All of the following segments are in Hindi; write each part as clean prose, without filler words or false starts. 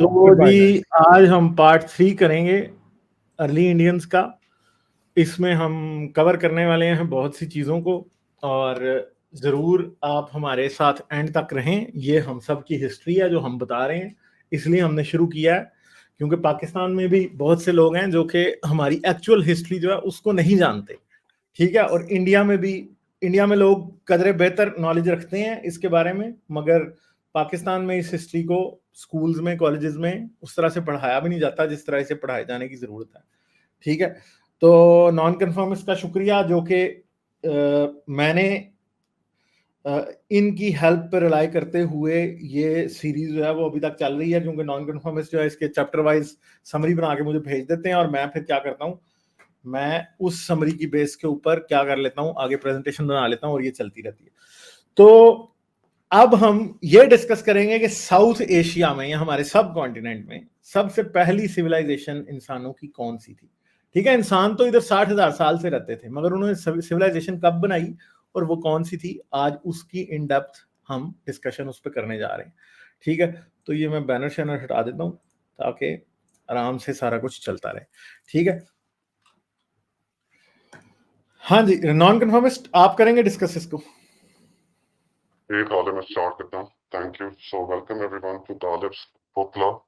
तो जी आज हम पार्ट 3 करेंगे अर्ली इंडियंस का। इसमें हम कवर करने वाले हैं बहुत सी चीज़ों को, और ज़रूर आप हमारे साथ एंड तक रहें। ये हम सब की हिस्ट्री है जो हम बता रहे हैं, इसलिए हमने शुरू किया है, क्योंकि पाकिस्तान में भी बहुत से लोग हैं जो कि हमारी एक्चुअल हिस्ट्री जो है उसको नहीं जानते, ठीक है। और इंडिया में लोग कदरे बेहतर नॉलेज रखते हैं इसके बारे में, मगर पाकिस्तान में इस हिस्ट्री को स्कूल्स में, कॉलेजेस में उस तरह से पढ़ाया भी नहीं जाता जिस तरह से पढ़ाए जाने की जरूरत है, ठीक है। तो नॉन कन्फर्मिस्ट का शुक्रिया, जो कि मैंने इनकी हेल्प पर रिलाई करते हुए ये सीरीज जो है वो अभी तक चल रही है, क्योंकि नॉन कन्फर्मिस्ट जो है इसके चैप्टर वाइज समरी बना के मुझे भेज देते हैं, और मैं फिर क्या करता हूँ, मैं उस समरी की बेस के ऊपर क्या कर लेता हूं, आगे प्रेजेंटेशन बना लेता हूं, और ये चलती रहती है। तो अब हम ये डिस्कस करेंगे कि साउथ एशिया में या हमारे सब कॉन्टिनेंट में सबसे पहली सिविलाइजेशन इंसानों की कौन सी थी, ठीक है। इंसान तो इधर 60,000 साल से रहते थे, मगर उन्होंने सिविलाइजेशन कब बनाई और वो कौन सी थी, आज उसकी इन डेप्थ हम डिस्कशन उस पर करने जा रहे हैं, ठीक है। तो ये मैं बैनर शैनर हटा देता हूं ताकि आराम से सारा कुछ चलता रहे, ठीक है। हाँ जी, नॉन कन्फर्मिस्ट आप करेंगे डिस्कस इसको। गालिब मैं स्टार्ट करता हूँ। Thank you. So welcome everyone to Ghalib's book club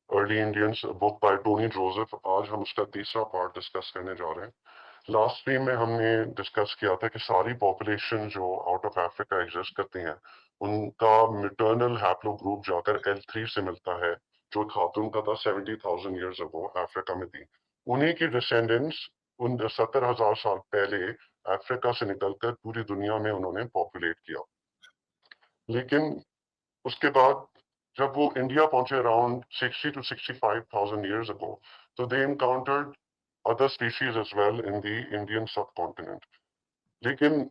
early Indians book by Tony Joseph. आज हम उसका तीसरा पार्ट डिस्कस करने जा रहे हैं। लास्ट स्ट्रीम में हमने डिस्कस किया था कि सारी पॉपुलेशन जो आउट ऑफ अफ्रीका एग्जिस्ट करती हैं उनका मिटर्नल हैप्लो ग्रुप जाकर L3 से मिलता है, जो खातून का था 70,000 ईयर्स अगो अफ्रीका में थी। उन्हीं की डिसेंडेंट्स उन 70,000 साल पहले अफ्रीका से निकलकर पूरी दुनिया में उन्होंने पॉपुलेट किया। लेकिन उसके बाद जब वो इंडिया पहुंचे अराउंड 60 to 65,000 years ago, तो they encountered other species as well in the Indian subcontinent. लेकिन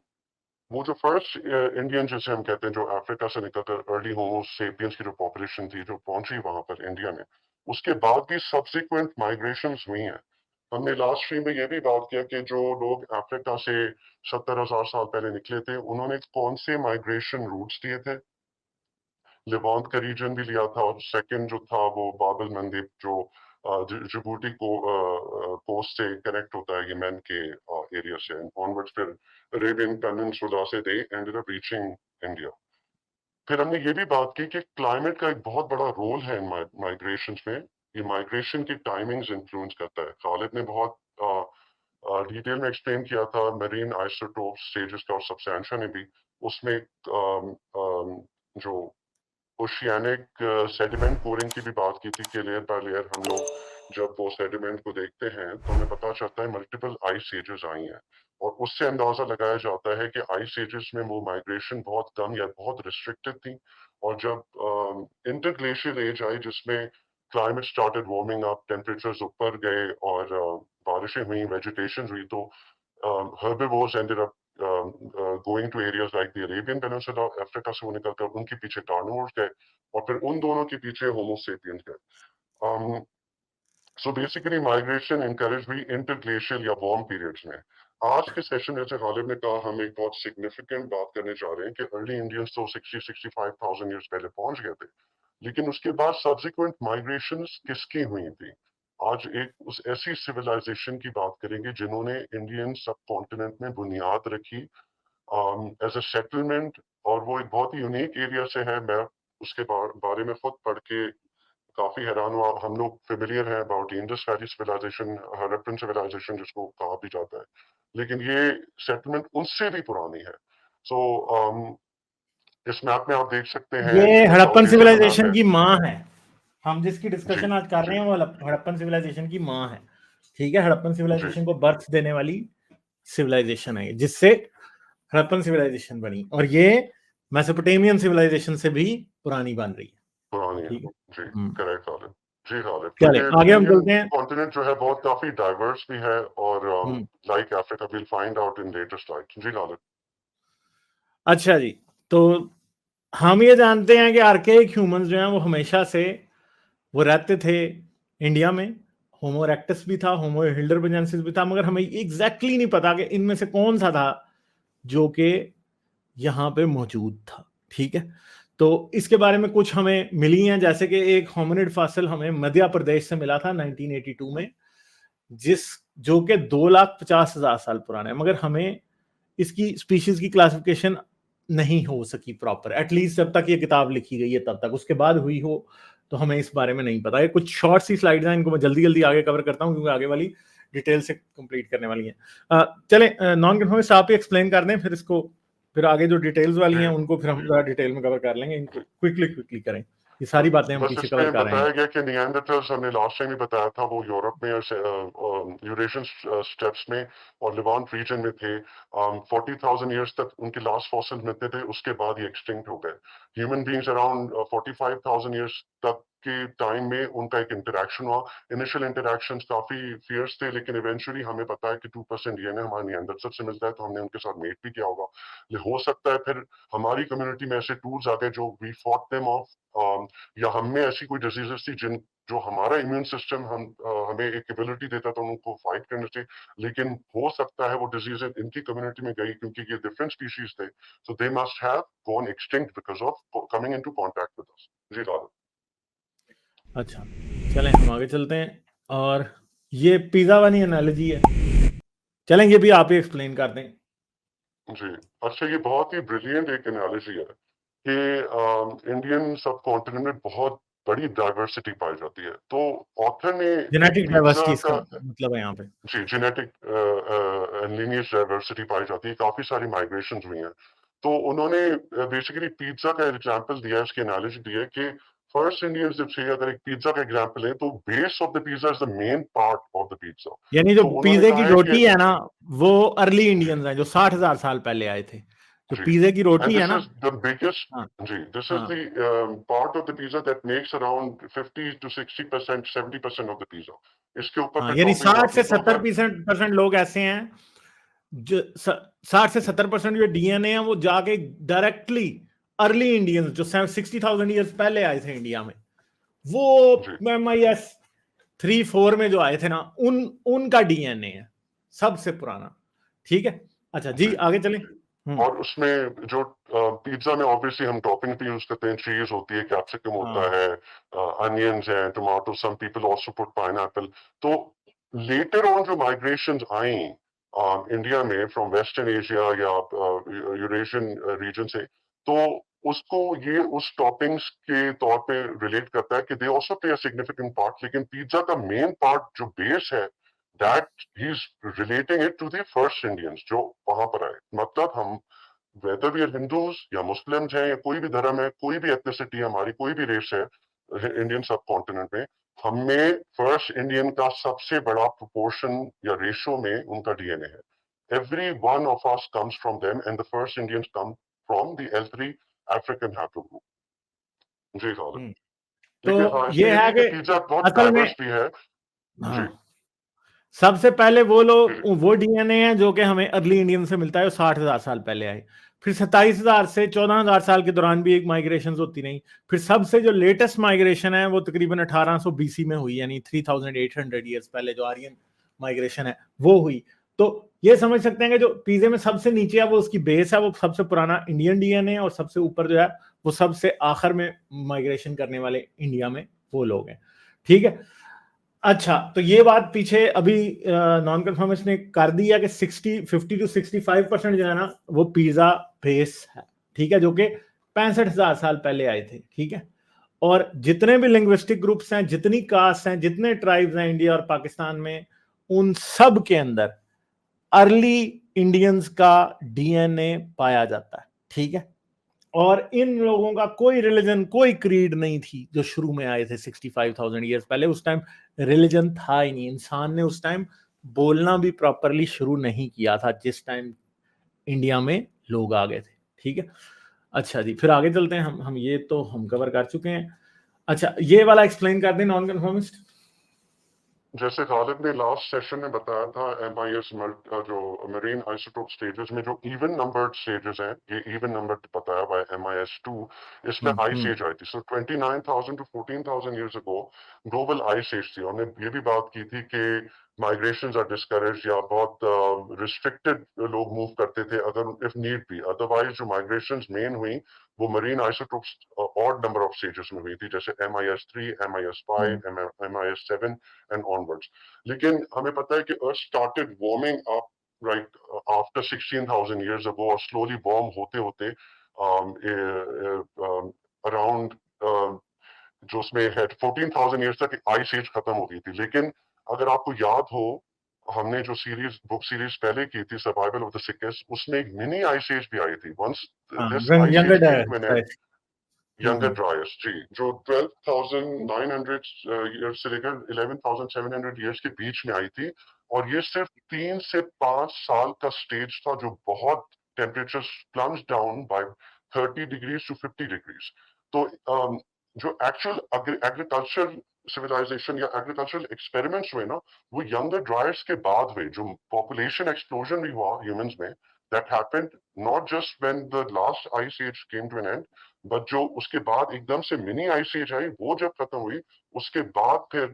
वो जो फर्स्ट इंडियन जिसे हम कहते हैं, जो अफ्रीका से निकलकर अर्ली होमो सेपियंस की जो पॉपुलेशन थी जो पहुंची वहां पर इंडिया में, उसके बाद भी सब्सिक्वेंट माइग्रेशंस हुई हैं। हमने लास्ट स्ट्रीम में ये भी बात किया कि जो लोग अफ्रीका से 70,000 साल पहले निकले थे उन्होंने कौन से माइग्रेशन रूट्स दिए थे। लेवांट का रीजन भी लिया था, और सेकंड जो था वो बाबल मंदिर जो जिबूटी को कोस्ट से कनेक्ट होता है यमन के एरिया से ऑनवर्ड्स, फिर अरेबियन पेनिनसुला से they ended up reaching India. फिर हमने ये भी बात की कि क्लाइमेट का एक बहुत बड़ा रोल है इन माइग्रेशन में। ये माइग्रेशन की टाइमिंग्स इन्फ्लुएंस करता है। खालिद ने बहुत डिटेल में एक्सप्लेन किया था मरीन आइसोटोप स्टेजेस का, और सब्सटेंशिया ने भी उसमें जो ओशियानिक सेडिमेंट कोरिंग की भी बात की थी कि लेयर बाय लेयर हम लोग जब वो सेडिमेंट को देखते हैं तो हमें पता चलता है मल्टीपल आइस एजेस आई हैं, और उससे अंदाजा लगाया जाता है कि आइस एजेस में वो माइग्रेशन बहुत कम या बहुत रिस्ट्रिक्टेड थी। और जब इंटरग्लेशियल एज आई जिसमें climate started warming up, temperatures ऊपर गए और बारिशें हुई, वेजिटेशन हुई, तो herbivores ended up going to areas like the Arabian Peninsula, Africa से वो निकलकर उनके पीछे कार्निवोर्स गए, और फिर उन दोनों के पीछे होमो सेपियंस गए। सो बेसिकली माइग्रेशन एनकरेज हुई इंटरग्लेशियल या वार्म पीरियड्स में। आज के सेशन में जैसे गालिब ने कहा, हम एक बहुत सिग्निफिकेंट बात करने जा रहे हैं कि अर्ली इंडियंस तो 60-65,000 ईयर्स पहले पहुंच गए थे, लेकिन उसके बाद सब्सिक्वेंट माइग्रेशंस किसकी हुई थी। आज एक उस ऐसी सिविलाइजेशन की बात करेंगे जिन्होंने इंडियन सब कॉन्टिनेंट में बुनियाद रखी एज अ सेटलमेंट, और वो एक बहुत ही यूनिक एरिया से है। मैं उसके बारे में खुद पढ़ के काफी हैरान हुआ। हम लोग फेमिलियर हैं about Indus valley civilization, Harappan civilization जिसको कहा भी जाता है, लेकिन ये सेटलमेंट उनसे भी पुरानी है। सो इस मैप में आप देख सकते हैं ये हड़प्पन साउथ एशिया का मैप सिविलाइजेशन है। की माँ है। हम जिसकी जी डिस्कशन आज कर रहे जी हैं वो हड़प्पन सिविलाइजेशन की माँ है, ठीक है। हड़प्पन जी सिविलाइजेशन को बर्थ देने वाली सिविलाइजेशन है जिससे हड़प्पन सिविलाइजेशन बनी, और ये मेसोपोटामियन सिविलाइजेशन से भी पुरानी बन रही है, पुरानी है। ठीक है। जी करेक्ट गालिब। जी गालिब, चले क्योंकि आगे हम इंडियन चलते हैं। कॉन्टिनेंट जो है बहुत काफी डाइवर्स भी है, और like Africa will find out in later slides. जी गालिब। अच्छा जी, तो हम ये जानते हैं कि आर्केइक ह्यूमंस जो हैं वो हमेशा से वो रहते थे इंडिया में। होमो इरेक्टस भी था, होमो हिल्डरबर्जेंसिस भी था, मगर हमें एग्जैक्टली नहीं पता कि इनमें से कौन सा था जो कि यहाँ पे मौजूद था, ठीक है। तो इसके बारे में कुछ हमें मिली हैं, जैसे कि एक होमिनिड फॉसिल हमें मध्य प्रदेश से मिला था 1982 में, जो कि 2,50,000 साल पुराना है, मगर हमें इसकी स्पीशीज की क्लासिफिकेशन नहीं हो सकी प्रॉपर, एटलीस्ट जब तक ये किताब लिखी गई है तब तक। उसके बाद हुई हो तो हमें इस बारे में नहीं पता। ये कुछ शॉर्ट सी स्लाइड्स हैं, इनको मैं जल्दी जल्दी आगे कवर करता हूँ क्योंकि आगे वाली डिटेल से कंप्लीट करने वाली है। चले नॉन कन्फर्मिस्ट आप ही एक्सप्लेन कर दें, फिर इसको, फिर आगे जो डिटेल्स वाली हैं उनको फिर हम डिटेल में कवर कर लेंगे। इनको क्विकली करें, ये सारी बातें हम बस पीछे कवर इसमें कर रहे हैं। बताया गया कि निएंडरथल्स हमने लास्ट टाइम ही बताया था, वो यूरोप में यूरेशियन स्टेप्स में और लिवांट रीजन में थे। 40,000 ईयर्स तक उनके लास्ट फॉसिल्स मिलते थे, उसके बाद ये एक्सटिंक्ट हो गए। ह्यूमन बींग्स अराउंड 45,000 ईयर्स तक के टाइम में उनका एक इंटरेक्शन हुआ। इनिशियल इंटरेक्शंस काफी फियर्स थे, लेकिन इवेंचुअली हमें पता है कि 2% डीएनए हमारे निएंडरथल से मिलता है, तो हमने उनके साथ मेट भी किया होगा। हो सकता है फिर हमारी कम्युनिटी में ऐसे टूल्स आ गए जो वी फॉट देम ऑफ, या हम में ऐसी कोई डिजीजेस थी जिन जो हमारा इम्यून सिस्टम हमें एक एबिलिटी देता था उनको फाइट करने से, लेकिन हो सकता है वो डिजीज इनकी कम्युनिटी में गई क्योंकि ये डिफरेंट स्पीशीज थे, so they must have gone extinct because of coming into contact with us. जी राहुल। अच्छा, चलें हम आगे चलते हैं। और ये पिज्जा वाली एनालॉजी है, चलें ये भी आप ही एक्सप्लेन कर दें। जी अच्छा, ये बहुत ही ब्रिलियंट एक एनालॉजी है कि इंडियन सब कॉन्टिनेंट में बहुत बड़ी डाइवर्सिटी पाई जाती है। तो ऑथर ने एक जेनेटिक पिज्जा डाइवर्सिटी इसका का, मतलब है यहाँ पे। जी जेनेटिक लिनियज डाइवर्सिटी पाई जाती है, काफी सारी माइग्रेशन हुई हैं। तो उन्होंने बेसिकली पिज्जा का एग्जांपल दिया है, उसकी एनालिसिस दी है कि फर्स्ट इंडियंस जब से, अगर एक पिज्जा का एग्जांपल है तो base of the pizza is the main part of the pizza. यानी जो तो उन्होंने पिज्जे की कहा है कि रोटी है ना, वो अर्ली इंडियंस हैं जो 60,000 साल पहले आए थे। जो जी, पिज्जे की and रोटी है this ना, is the biggest, हाँ जी this is हाँ the part of the pizza that makes around 50 to 60%, 70% of the pizza। इसके ऊपर हाँ, फिर यानी टॉपिंग 60 से जाती है, तो 70 अगर परसेंट लोग ऐसे हैं जो 60 से 70% जो डीएनए है वो जाके डायरेक्टली अर्ली इंडियंस जो 60,000 ईयर्स पहले आए थे इंडिया में, वो जी MIS 3-4 में जो आए थे ना, उनका डीएनए है सबसे पुराना। ठीक है, अच्छा जी जी, आगे चलें। और उसमें जो पिज्जा में ऑब्वियसली हम टॉपिंग भी यूज करते हैं, चीज होती है, कैप्सिकम होता हाँ है, अनियंस है, tomato, some people also put pineapple. तो लेटर ऑन जो माइग्रेशंस आई इंडिया में फ्रॉम वेस्टर्न एशिया या यूरेशियन रीजन से, तो उसको ये उस टॉपिंग्स के तौर पे रिलेट करता है कि they also play a significant part, लेकिन पिज्जा का मेन पार्ट जो बेस है, that he is relating it to the first Indians जो वहां पर आए। मतलब हम वेदर वी आर हिंदूज या मुस्लिम्स हैं या कोई भी धर्म है, कोई भी एथनिसिटी है हमारी, कोई भी रेस है इंडियन सब कॉन्टिनेंट में, हमें फर्स्ट इंडियन का सबसे बड़ा प्रोपोर्शन या रेशो में उनका डीएनए है। Every one of us comes from them and the first Indians come from the L3 African haplogroup. जी सॉरी। हम्म। लेकिन तो हाँ, इसमें ये ये भी है है कि कि पिज्जा बहुत असल में, डाइवर्स भी है। जी हाँ, सबसे पहले वो जी लोग वो डीएनए है जो कि हमें अर्ली इंडियन से मिलता है, वो 60,000 साल पहले आए। फिर 27,000 से 14,000 साल के दौरान भी एक माइग्रेशन होती रही। फिर सबसे जो लेटेस्ट माइग्रेशन है वो तकरीबन 1800 BC में हुई, यानी 3,800 ईयर्स पहले जो आर्यन माइग्रेशन है वो हुई। तो ये समझ सकते हैं कि जो पिज्जे में सबसे नीचे है वो उसकी बेस है, वो सबसे पुराना इंडियन डीएनए, और सबसे ऊपर जो है वो सबसे आखिर में माइग्रेशन करने वाले इंडिया में वो लोग हैं। ठीक है, अच्छा, तो ये बात पीछे अभी नॉन कन्फर्मिस्ट ने कर दिया कि 50 to 65% जो है ना वो पिज्जा बेस है। ठीक है, जो कि 65,000 साल पहले आए थे। ठीक है, और जितने भी लिंग्विस्टिक ग्रुप्स हैं, जितनी कास्ट हैं, जितने ट्राइब्स हैं इंडिया और पाकिस्तान में, उन सब के अंदर अर्ली इंडियंस का डीएनए पाया जाता है। ठीक है, और इन लोगों का कोई रिलीजन, कोई क्रीड नहीं थी जो शुरू में आए थे 65,000 ईयर्स पहले। उस टाइम रिलीजन था ही नहीं, इंसान ने उस टाइम बोलना भी प्रॉपरली शुरू नहीं किया था जिस टाइम इंडिया में लोग आ गए थे। ठीक है, अच्छा जी, फिर आगे चलते हैं। हम ये तो हम कवर कर चुके हैं। अच्छा, ये वाला एक्सप्लेन कर दें नॉन कन्फर्मिस्ट। जैसे गालिब ने लास्ट सेशन में बताया था, MIS जो मरीन आइसोटोप स्टेजेस में जो इवन नंबर्ड स्टेजेस हैं, ये इवन नंबर्ड बताया हुआ है MIS2, इसमें आइस एज आई थी। So 29,000 to 14,000 years ago global ice age थी। उन्होंने ये भी बात की थी कि migrations are discouraged या बहुत restricted लोग move करते थे अगर if need be. Otherwise जो migrations main हुई वो marine isotopes odd number of stages में हुई थी, जैसे MIS3, MIS5, MIS7 and onwards. लेकिन हमें पता है कि Earth started warming up right after 16,000 years ago और slowly warm होते होते around जो उसमें है 14,000 years तक आइस एज खत्म हो गई थी. लेकिन अगर आपको याद हो हमने जो सीरीज बुक सीरीज पहले की थी सर्वाइवल ऑफ द सिकेस्ट, उसमें एक मिनी आइस एज भी आई थी. Once this ice younger age came to an end, Dryas. Younger Dryas जी, जो 12,900 ईयर्स से लेकर 11,700 ईयर्स के बीच में आई थी. और ये सिर्फ 3 से 5 साल का स्टेज था जो बहुत temperature plunge down by 30 degrees to 50 degrees. तो जो एक्चुअल एग्रीकल्चर सिविलाइजेशन या एग्रीकल्चरल एक्सपेरिमेंट्स हुए ना, वो यंगर ड्रायर्स के बाद हुए. जो पॉपुलेशन एक्सप्लोजन भी हुआ ह्यूमंस में, that happened not just when the last ice age came to an end, but जो उसके बाद एकदम से मिनी आइस एज आई, वो जब खत्म हुई उसके बाद फिर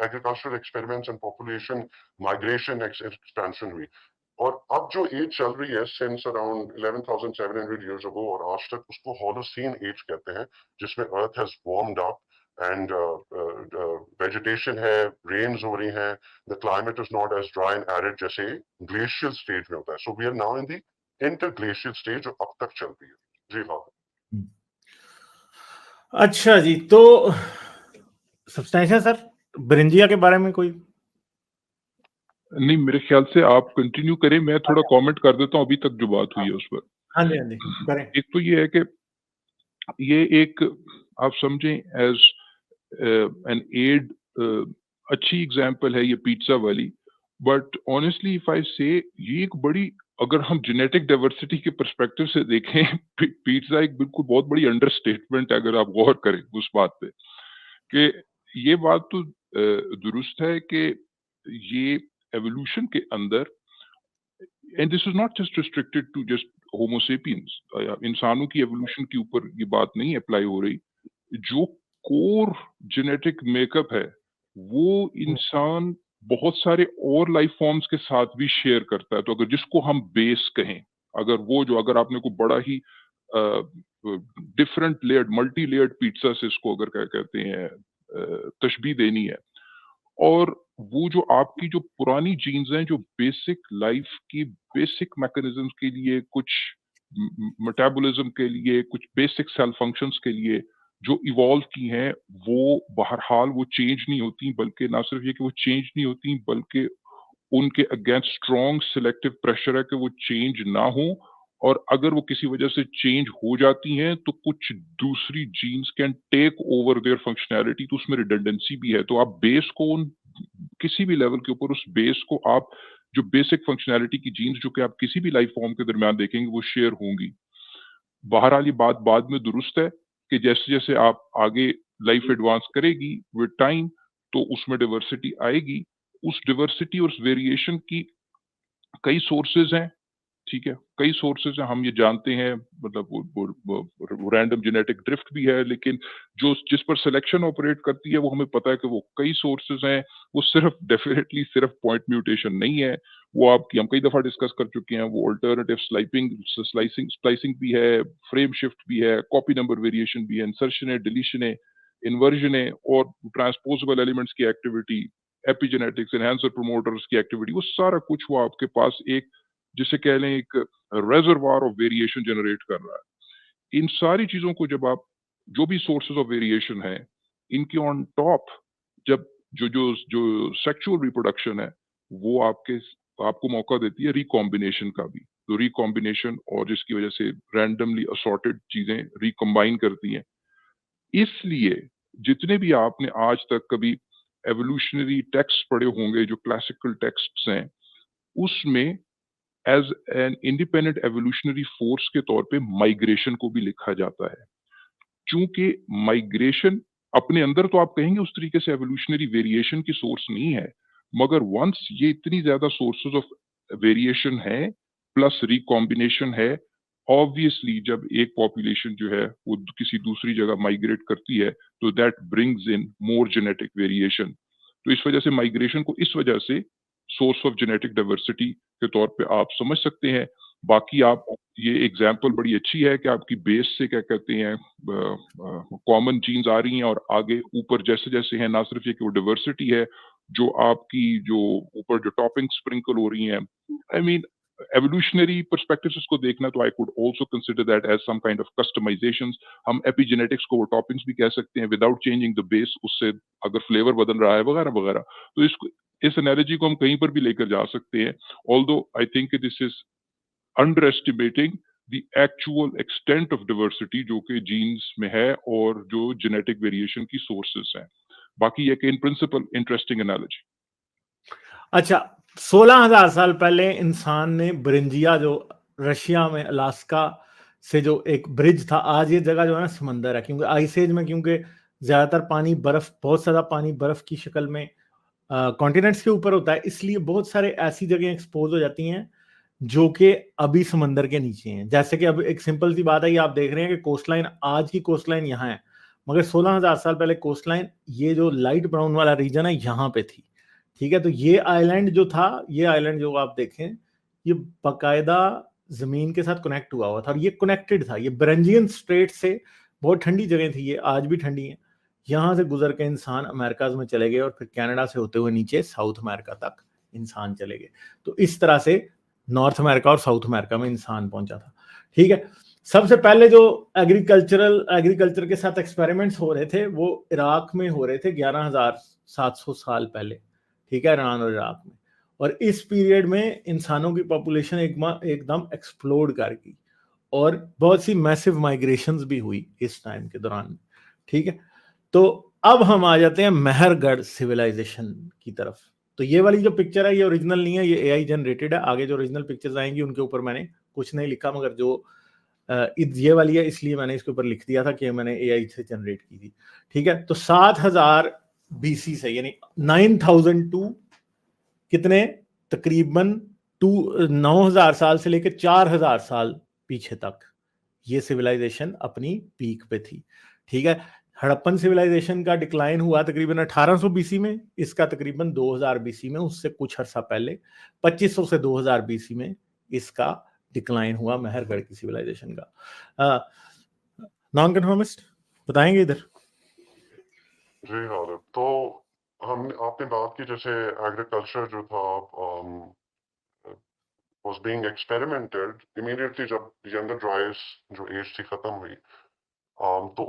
agricultural experiments and population migration expansion हुई. और अब जो एज चल रही है सिंस अराउंड 11,700 years ago और आज तक, उसको होलोसीन एज कहते हैं, जिसमें earth has warmed up and vegetation है, रेन्स हो रही हैं, the climate is not as dry and arid जैसे ग्लेशियल स्टेज में होता है. So we are now in the interglacial stage जो अब तक चल रही है. जी हाँ. अच्छा जी, तो सब्सटेंशियल सर ब्रिंजिया के बारे में कोई? नहीं, मेरे ख्याल से आप कंटिन्यू करें, मैं थोड़ा कमेंट कर देता हूँ अभी तक जो बात हुई है उस पर. हाँ जी, हाँ जी, करें. एक तो ये है कि ये एक आप समझें एज एन एड अच्छी एग्जांपल है ये पिज्जा वाली, बट ऑनेस्टली इफ आई से ये एक बड़ी, अगर हम जेनेटिक डाइवर्सिटी के पर्सपेक्टिव से देखें पिज्जा एक बिल्कुल बहुत बड़ी अंडरस्टेटमेंट है अगर आप गौर करें उस बात पे. कि ये बात तो दुरुस्त है कि ये एवोल्यूशन के अंदर, and this is not just restricted to just homo sapiens, इंसानों की एवोल्यूशन के ऊपर ये बात नहीं अप्लाई हो रही. जो कोर जेनेटिक मेकअप है वो इंसान बहुत सारे और लाइफ फॉर्म्स के साथ भी शेयर करता है. तो अगर जिसको हम बेस कहें, अगर आपने को बड़ा ही different layered multi layered pizza से इसको अगर क्या कहते हैं तशबीह देनी है, और वो जो आपकी जो पुरानी जीन्स हैं जो बेसिक लाइफ की बेसिक मैकेनिज्म्स के लिए, कुछ मेटाबॉलिज्म के लिए, कुछ बेसिक सेल फंक्शंस के लिए जो इवॉल्व की हैं, वो बहरहाल वो चेंज नहीं होती. बल्कि ना सिर्फ ये कि वो चेंज नहीं होती, बल्कि उनके अगेंस्ट स्ट्रॉन्ग सिलेक्टिव प्रेशर है कि वो चेंज ना हो. और अगर वो किसी वजह से चेंज हो जाती हैं तो कुछ दूसरी genes can take over their functionality. तो उसमें रिडंडेंसी भी है. तो आप बेस को किसी भी लेवल के ऊपर उस बेस को आप जो बेसिक फंक्शनैलिटी की जीन्स जो कि आप किसी भी लाइफ फॉर्म के दरमियान देखेंगे वो शेयर होंगी. बहरहाल ये बात बाद में दुरुस्त है कि जैसे जैसे आप आगे लाइफ एडवांस करेगी विद टाइम तो उसमें डाइवर्सिटी आएगी. उस डाइवर्सिटी और वेरिएशन की कई सोर्सेज हैं. ठीक है, कई सोर्सेज हैं, हम ये जानते हैं. मतलब वो रैंडम जेनेटिक ड्रिफ्ट भी है, लेकिन जो जिस पर सिलेक्शन ऑपरेट करती है वो हमें पता है कि वो कई सोर्सेज हैं. वो सिर्फ डेफिनेटली सिर्फ पॉइंट म्यूटेशन नहीं है. वो आपकी हम कई दफा डिस्कस कर चुके हैं. वो अल्टरनेटिव स्लाइसिंग भी है, फ्रेम शिफ्ट भी है, कॉपी नंबर वेरिएशन भी है, इंसर्शन है, डिलीशन है, इन्वर्जन है, और ट्रांसपोजेबल एलिमेंट्स की एक्टिविटी, एपिजेनेटिक्स, एनहांसर प्रोमोटर्स की एक्टिविटी, वो सारा कुछ वो आपके पास एक, जिसे कह लें, एक रेजर्वायर ऑफ वेरिएशन जनरेट कर रहा है. इन सारी चीजों को जब आप, जो भी सोर्सेज ऑफ वेरिएशन है, इनके ऑन टॉप जब जो सेक्सुअल रिप्रोडक्शन है वो आपको मौका देती है रिकॉम्बिनेशन का भी. तो रिकॉम्बिनेशन, और जिसकी वजह से रैंडमली असॉर्टेड चीजें रिकम्बाइन करती हैं. इसलिए जितने भी आपने आज तक कभी एवोल्यूशनरी टेक्स्ट पढ़े होंगे, जो क्लासिकल टेक्स्ट्स हैं, उसमें as an independent evolutionary force के तौर पे माइग्रेशन को भी लिखा जाता है. चूंकि माइग्रेशन अपने अंदर तो आप कहेंगे उस तरीके से एवोल्यूशनरी वेरिएशन की सोर्स नहीं है, मगर वंस ये इतनी ज्यादा सोर्सेज ऑफ वेरिएशन है प्लस रिकॉम्बिनेशन है, ऑब्वियसली जब एक पॉपुलेशन जो है वो किसी दूसरी जगह माइग्रेट करती है तो that brings in more genetic variation. तो इस वजह से माइग्रेशन को इस वजह से सोर्स ऑफ जेनेटिक डाइवर्सिटी के तौर पे आप समझ सकते हैं। बाकी आप ये एग्जांपल बड़ी अच्छी है कि आपकी बेस से क्या कहते हैं कॉमन जीन्स आ रही हैं और आगे ऊपर जैसे-जैसे हैं, ना सिर्फ ये कि वो डाइवर्सिटी है, जो आपकी जो ऊपर जो टॉपिंग स्प्रिंकल हो रही हैं, आई मीन एवोल्यूशनरी पर्सपेक्टिव से इसको देखना तो I could also consider that as some kind of customizations. हम एपिजेनेटिक्स को वो टॉपिंग्स भी कह सकते हैं विदाउट चेंजिंग द बेस, उससे अगर फ्लेवर बदल रहा है वगैरह-वगैरह। तो इस एनालॉजी को हम कहीं पर भी लेकर जा सकते हैं। Although I think this is underestimating the actual extent of diversity जो कि जीन्स में है और जो जेनेटिक वेरिएशन की सोर्सेस हैं। बाकी ये कि इन प्रिंसिपल इंटरेस्टिंग एनालॉजी। अच्छा, 16,000 साल पहले इंसान ने ब्रिंजिया, जो रशिया में अलास्का से जो एक ब्रिज था, आज ये जगह जो है ना समंदर है, क्योंकि आइस एज में, क्योंकि ज्यादातर पानी बर्फ, बहुत सारा पानी बर्फ की शक्ल में कॉन्टिनेंट्स के ऊपर होता है, इसलिए बहुत सारे ऐसी जगह एक्सपोज हो जाती हैं जो कि अभी समंदर के नीचे हैं। जैसे कि अब एक सिंपल सी बात है, ये आप देख रहे हैं कि कोस्ट लाइन, आज की कोस्ट लाइन यहाँ है, मगर 16,000 साल पहले कोस्ट लाइन, ये जो लाइट ब्राउन वाला रीजन है, यहाँ पे थी। ठीक है, तो ये आइलैंड जो था, ये आइलैंड जो आप देखें, ये बाकायदा जमीन के साथ कनेक्ट हुआ हुआ था, और ये कनेक्टेड था, ये बेरेंजियन स्ट्रेट से, बहुत ठंडी जगह थी ये, आज भी ठंडी है। यहाँ से गुजर के इंसान अमेरिकाज में चले गए, और फिर कनाडा से होते हुए नीचे साउथ अमेरिका तक इंसान चले गए। तो इस तरह से नॉर्थ अमेरिका और साउथ अमेरिका में इंसान पहुंचा था। ठीक है, सबसे पहले जो एग्रीकल्चर के साथ एक्सपेरिमेंट्स हो रहे थे, वो इराक में हो रहे थे 11,700 साल पहले। ठीक है, ईरान और इराक में। और इस पीरियड में इंसानों की पॉपुलेशन एकदम एक्सप्लोड कर गई, और बहुत सी मैसिव माइग्रेशंस भी हुई इस टाइम के दौरान। ठीक है, तो अब हम आ जाते हैं मेहरगढ़ सिविलाइजेशन की तरफ। तो ये वाली जो पिक्चर है, ये ओरिजिनल नहीं है, ये एआई जनरेटेड है। आगे जो ओरिजिनल पिक्चर्स आएंगी उनके ऊपर मैंने कुछ नहीं लिखा, मगर जो ये वाली है, इसलिए मैंने इसके ऊपर लिख दिया था कि मैंने एआई से जनरेट की थी। ठीक है, तो 7000 बीसी से, यानी 9002 कितने, तकरीबन 9000 साल से लेकर 4000 साल पीछे तक ये सिविलाइजेशन अपनी पीक पे थी। ठीक है, हड़प्पन सिविलाइजेशन का डिक्लाइन हुआ तकरीबन 1800 बीसी में, इसका तकरीबन 2000 बीसी में, उससे कुछ अर्सा पहले 2500 से 2000 बीसी में इसका डिक्लाइन हुआ, मेहरगढ़ की सिविलाइजेशन का। नॉन कन्फर्मिस्ट बताएंगे इधर? जी हाँ, तो आपने बात की जैसे एग्रीकल्चर जो था was being experimented immediately जब यंगर ड्राइस जो एज थी खत्म हुई, तो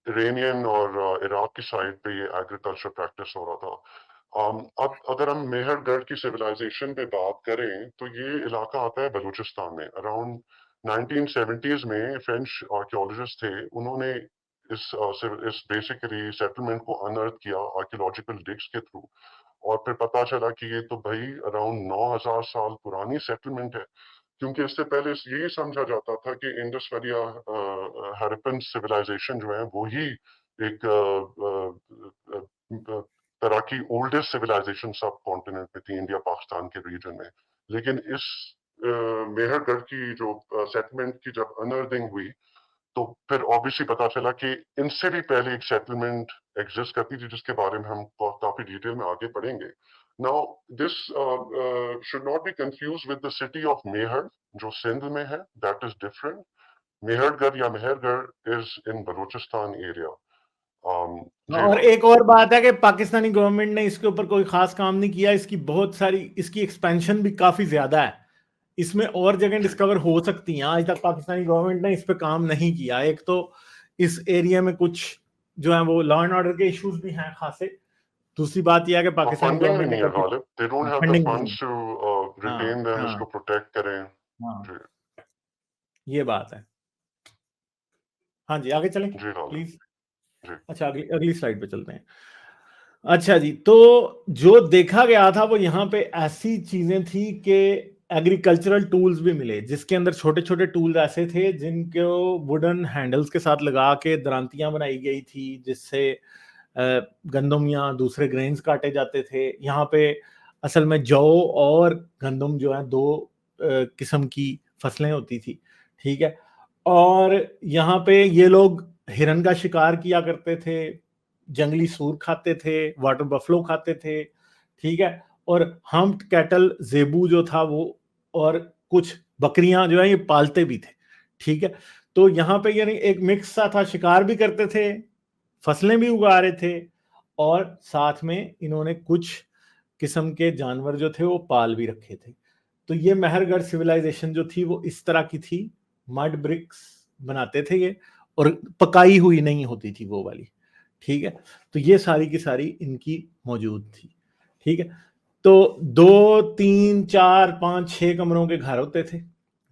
इरानियन और इराक की साइड पे ये एग्रीकल्चर प्रैक्टिस हो रहा था। अब अगर हम मेहरगढ़ की सिविलाइजेशन पे बात करें तो ये इलाका आता है बलूचिस्तान में। अराउंड 1970s में फ्रेंच आर्कियोलॉजिस्ट थे, उन्होंने इस बेसिकली सेटलमेंट को अनअर्थ किया आर्कियोलॉजिकल डिग्स के थ्रू, और फिर पता चला कि ये तो भाई अराउंड 9000 साल पुरानी सेटलमेंट है, क्योंकि इससे पहले यही समझा जाता था कि इंडस वैली हड़प्पन सिविलाइजेशन जो है वो ही एक तरह की ओल्डेस्ट सिविलाइजेशन सब कॉन्टिनेंट में थी, इंडिया पाकिस्तान के रीजन में। लेकिन इस मेहरगढ़ की जो सेटलमेंट की जब अनअर्थिंग हुई, तो फिर ऑब्वियसली पता चला कि इनसे भी पहले एक सेटलमेंट एग्जिस्ट करती थी, जिसके बारे में हम काफी डिटेल में आगे पढ़ेंगे। Now this should not be confuse with the city of Mehr जो सिंध में है, दैट इज डिफरेंट। मेहरगढ़ या Mehrgarh is in Balochistan area. और एक और बात है कि पाकिस्तानी गवर्नमेंट ने इसके ऊपर कोई खास काम नहीं किया, इसकी बहुत सारी, इसकी एक्सपेंशन भी काफी ज्यादा है, इसमें और जगह डिस्कवर हो सकती हैं। आज तक पाकिस्तानी गवर्नमेंट ने इस पे काम नहीं किया। एक तो इस एरिया में कुछ जो है वो लॉ एंड ऑर्डर के इश्यूज भी हैं खासे। दूसरी बात यह है कि पाकिस्तानी गवर्नमेंट नहीं है Ghalib, they don't have the funds to retain them, इसको प्रोटेक्ट करें। हाँ, ये बात है। हाँ जी, आगे चलें प्लीज। अच्छा, अगली स्लाइड पे चलते हैं। अच्छा जी, तो जो देखा गया था वो यहाँ पे ऐसी चीजें थी कि एग्रीकल्चरल टूल्स भी मिले, जिसके अंदर छोटे छोटे टूल्स ऐसे थे जिनको वुडन हैंडल्स के साथ लगा के दरांतियां बनाई गई थी, जिससे गंदम या दूसरे ग्रेन्स काटे जाते थे। यहाँ पे असल में जौ और गंदम जो है दो किस्म की फसलें होती थी। ठीक है, और यहाँ पे ये लोग हिरन का शिकार किया करते थे, जंगली सूर खाते थे, वाटर बफलो खाते थे, ठीक है, और हम्प्ड कैटल ज़ेबू जो था वो, और कुछ बकरियां जो है ये पालते भी थे, ठीक है। तो यहाँ पे यानी एक मिक्स सा था, शिकार भी करते थे, फसलें भी उगा रहे थे, और साथ में इन्होंने कुछ किस्म के जानवर जो थे वो पाल भी रखे थे। तो ये मेहरगढ़ सिविलाइजेशन जो थी वो इस तरह की थी, मड ब्रिक्स बनाते थे ये, और पकाई हुई नहीं होती थी वो वाली, ठीक है। तो ये सारी की सारी इनकी मौजूद थी, ठीक है। तो 2 3 4 5 6 कमरों के घर होते थे,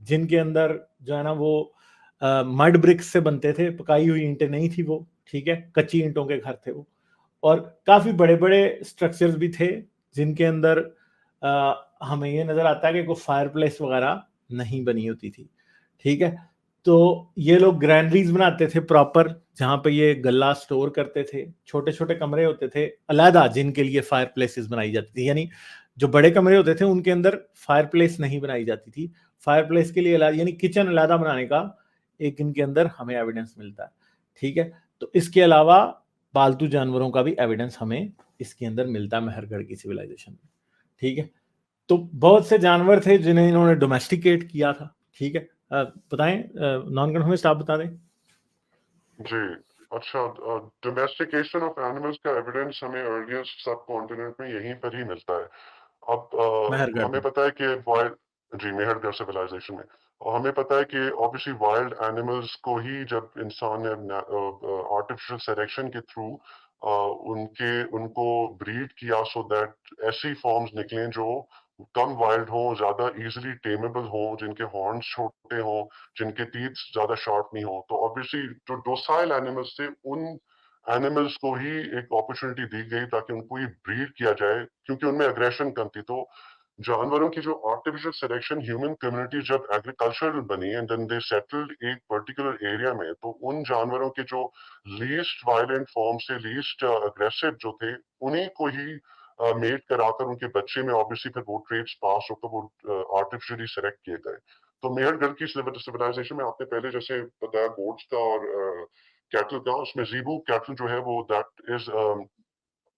जिनके अंदर जो है ना वो मड ब्रिक्स से बनते थे, पकाई हुई ईंटें नहीं थी वो, ठीक है, कच्ची ईंटों के घर थे वो। और काफी बड़े बड़े स्ट्रक्चर्स भी थे, जिनके अंदर हमें ये नजर आता है कि कोई फायर प्लेस वगैरह नहीं बनी होती थी, ठीक है। तो ये लोग ग्रैंडरीज बनाते थे प्रॉपर, जहाँ पे ये गल्ला स्टोर करते थे। छोटे छोटे कमरे होते थे अलहदा, जिनके लिए फायर प्लेसेस बनाई जाती थी, यानी जो बड़े कमरे होते थे उनके अंदर फायर प्लेस नहीं बनाई जाती थी। फायर प्लेस के लिए अलहदा, यानी किचन अलहदा बनाने का एक इनके अंदर हमें एविडेंस मिलता है, ठीक है। तो इसके अलावा पालतू जानवरों का भी एविडेंस हमें इसके अंदर मिलता है मेहरगढ़ की सिविलाइजेशन में, ठीक है। तो बहुत से जानवर थे जिन्हें इन्होंने डोमेस्टिकेट किया था, ठीक है। बताएं, नॉन कन्फर्मिस्ट आप बता दें। जी, अच्छा, डोमेस्टिकेशन ऑफ एनिमल्स का एविडेंस हमें अर्लीस्ट सब कॉन्टिनेंट में यहीं पर ही मिलता है। अब मेहरगढ़ हमें में। पता है कि वाइल्ड, जी, मेहरगढ़ सिविलाइजेशन में, और हमें पता है कि ऑब्वियसली वाइल्ड एनिमल्स को ही जब इंसान ने आर्टिफिशियल सिलेक्शन के थ्रू उनको ब्रीड किया, सो दैट ऐसी फॉर्म्स निकलें जो कम वाइल्ड हो, ज्यादा इजीली टेमेबल हो, जिनके हॉर्न्स छोटे हो, जिनके टीथ ज्यादा शार्प नहीं हो। तो ऑब्वियसली जो डोसाइल एनिमल्स थे, उन एनिमल्स को ही एक अपॉर्चुनिटी दी गई ताकि उनको ही ब्रीड किया जाए, क्योंकि उनमें अग्रेशन कम थी। तो जानवरों की जो आर्टिफिशियल सिलेक्शन, ह्यूमन कम्युनिटी जब एग्रीकल्चरल बनी एंड देन दे सेटल्ड एक पर्टिकुलर एरिया में, तो उन जानवरों के जो लीस्ट वायलेंट फॉर्म से लीस्ट अग्रेसिव जो थे, उन्हीं को ही मेट कराकर उनके बच्चे में ऑब्वियसली फिर वो ट्रेड्स पास होकर वो आर्टिफिशियली सेलेक्ट किए गए। तो मेहरगढ़ की सिविलाइजेशन में आपने पहले जैसे बताया गोट्स का और कैटल का, उसमें ज़ीबू कैटल जो है वो दैट इज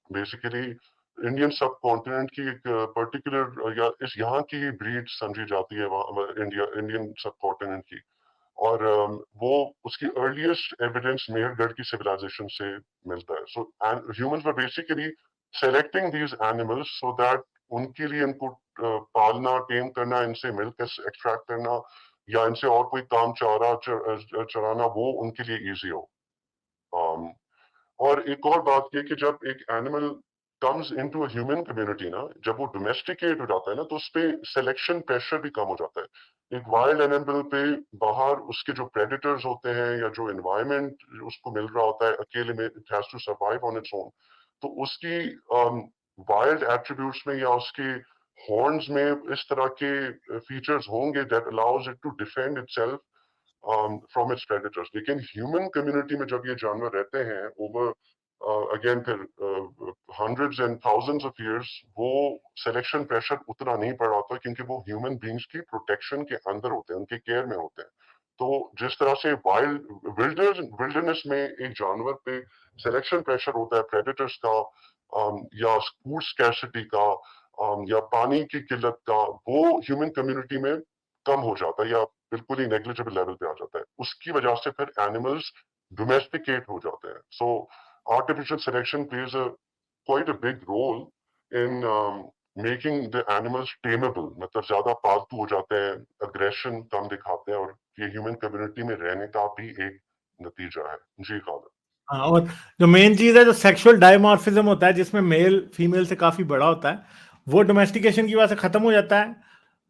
बेसिकली इंडियन सब कॉन्टिनेंट की एक पर्टिकुलर या इस यहाँ की ही ब्रीड समझी जाती है, इंडियन सब कॉन्टिनेंट की। और वो उसकी अर्लीस्ट एविडेंस मेहरगढ़ की सिविलाइजेशन से मिलता है। So humans were basically selecting these animals so that उनके लिए इनको पालना, टेम करना, इनसे मिल्क एक्सट्रैक्ट करना या इनसे और कोई काम चराना वो उनके लिए इजी हो। और एक और बात ये कि जब एक animal comes into a human community ना, जब वो डोमेस्टिकेट हो जाता है ना, तो उस पे सिलेक्शन प्रेशर भी कम हो जाता है। एक वाइल्ड एनिमल पे बाहर उसके जो प्रेडेटर्स होते हैं या जो एनवायरनमेंट उसको मिल रहा होता है, अकेले में it has to survive on its own, तो उसकी वाइल्ड एट्रीब्यूट्स में या उसके हॉर्न्स में इस तरह के फीचर्स होंगे that allows it to defend itself from its predators. लेकिन ह्यूमन कम्युनिटी में जब ये जानवर रहते हैं ओवर अगेन फिर hundreds and thousands of years, वो सिलेक्शन प्रेशर उतना नहीं पड़ रहा होता, क्योंकि वो ह्यूमन बींग्स की प्रोटेक्शन के अंदर होते हैं, उनके केयर में होते हैं। तो जिस तरह से विल्डरनेस में एक जानवर पे सिलेक्शन प्रेशर होता है प्रेडेटर्स का, या फूड स्कैर्सिटी का, या पानी की किल्लत का, वो ह्यूमन कम्युनिटी में कम हो जाता है या बिल्कुल ही नेग्लिजिबल लेवल पे आ जाता है। उसकी वजह से फिर एनिमल्स डोमेस्टिकेट हो जाते हैं। So artificial selection plays quite a big role in making the animals tameable, मतलब ज्यादा पालतू हो जाते हैं, अग्रेशन कम दिखाते हैं, और ये ह्यूमन कम्युनिटी में रहने का भी एक नतीजा है। जी खालिद। हाँ, और जो मेन चीज है, जो सेक्सुअल डायमॉर्फिज्म होता है, जिसमें मेल फीमेल से काफी बड़ा होता है, वो डोमेस्टिकेशन की वजह से खत्म हो जाता है,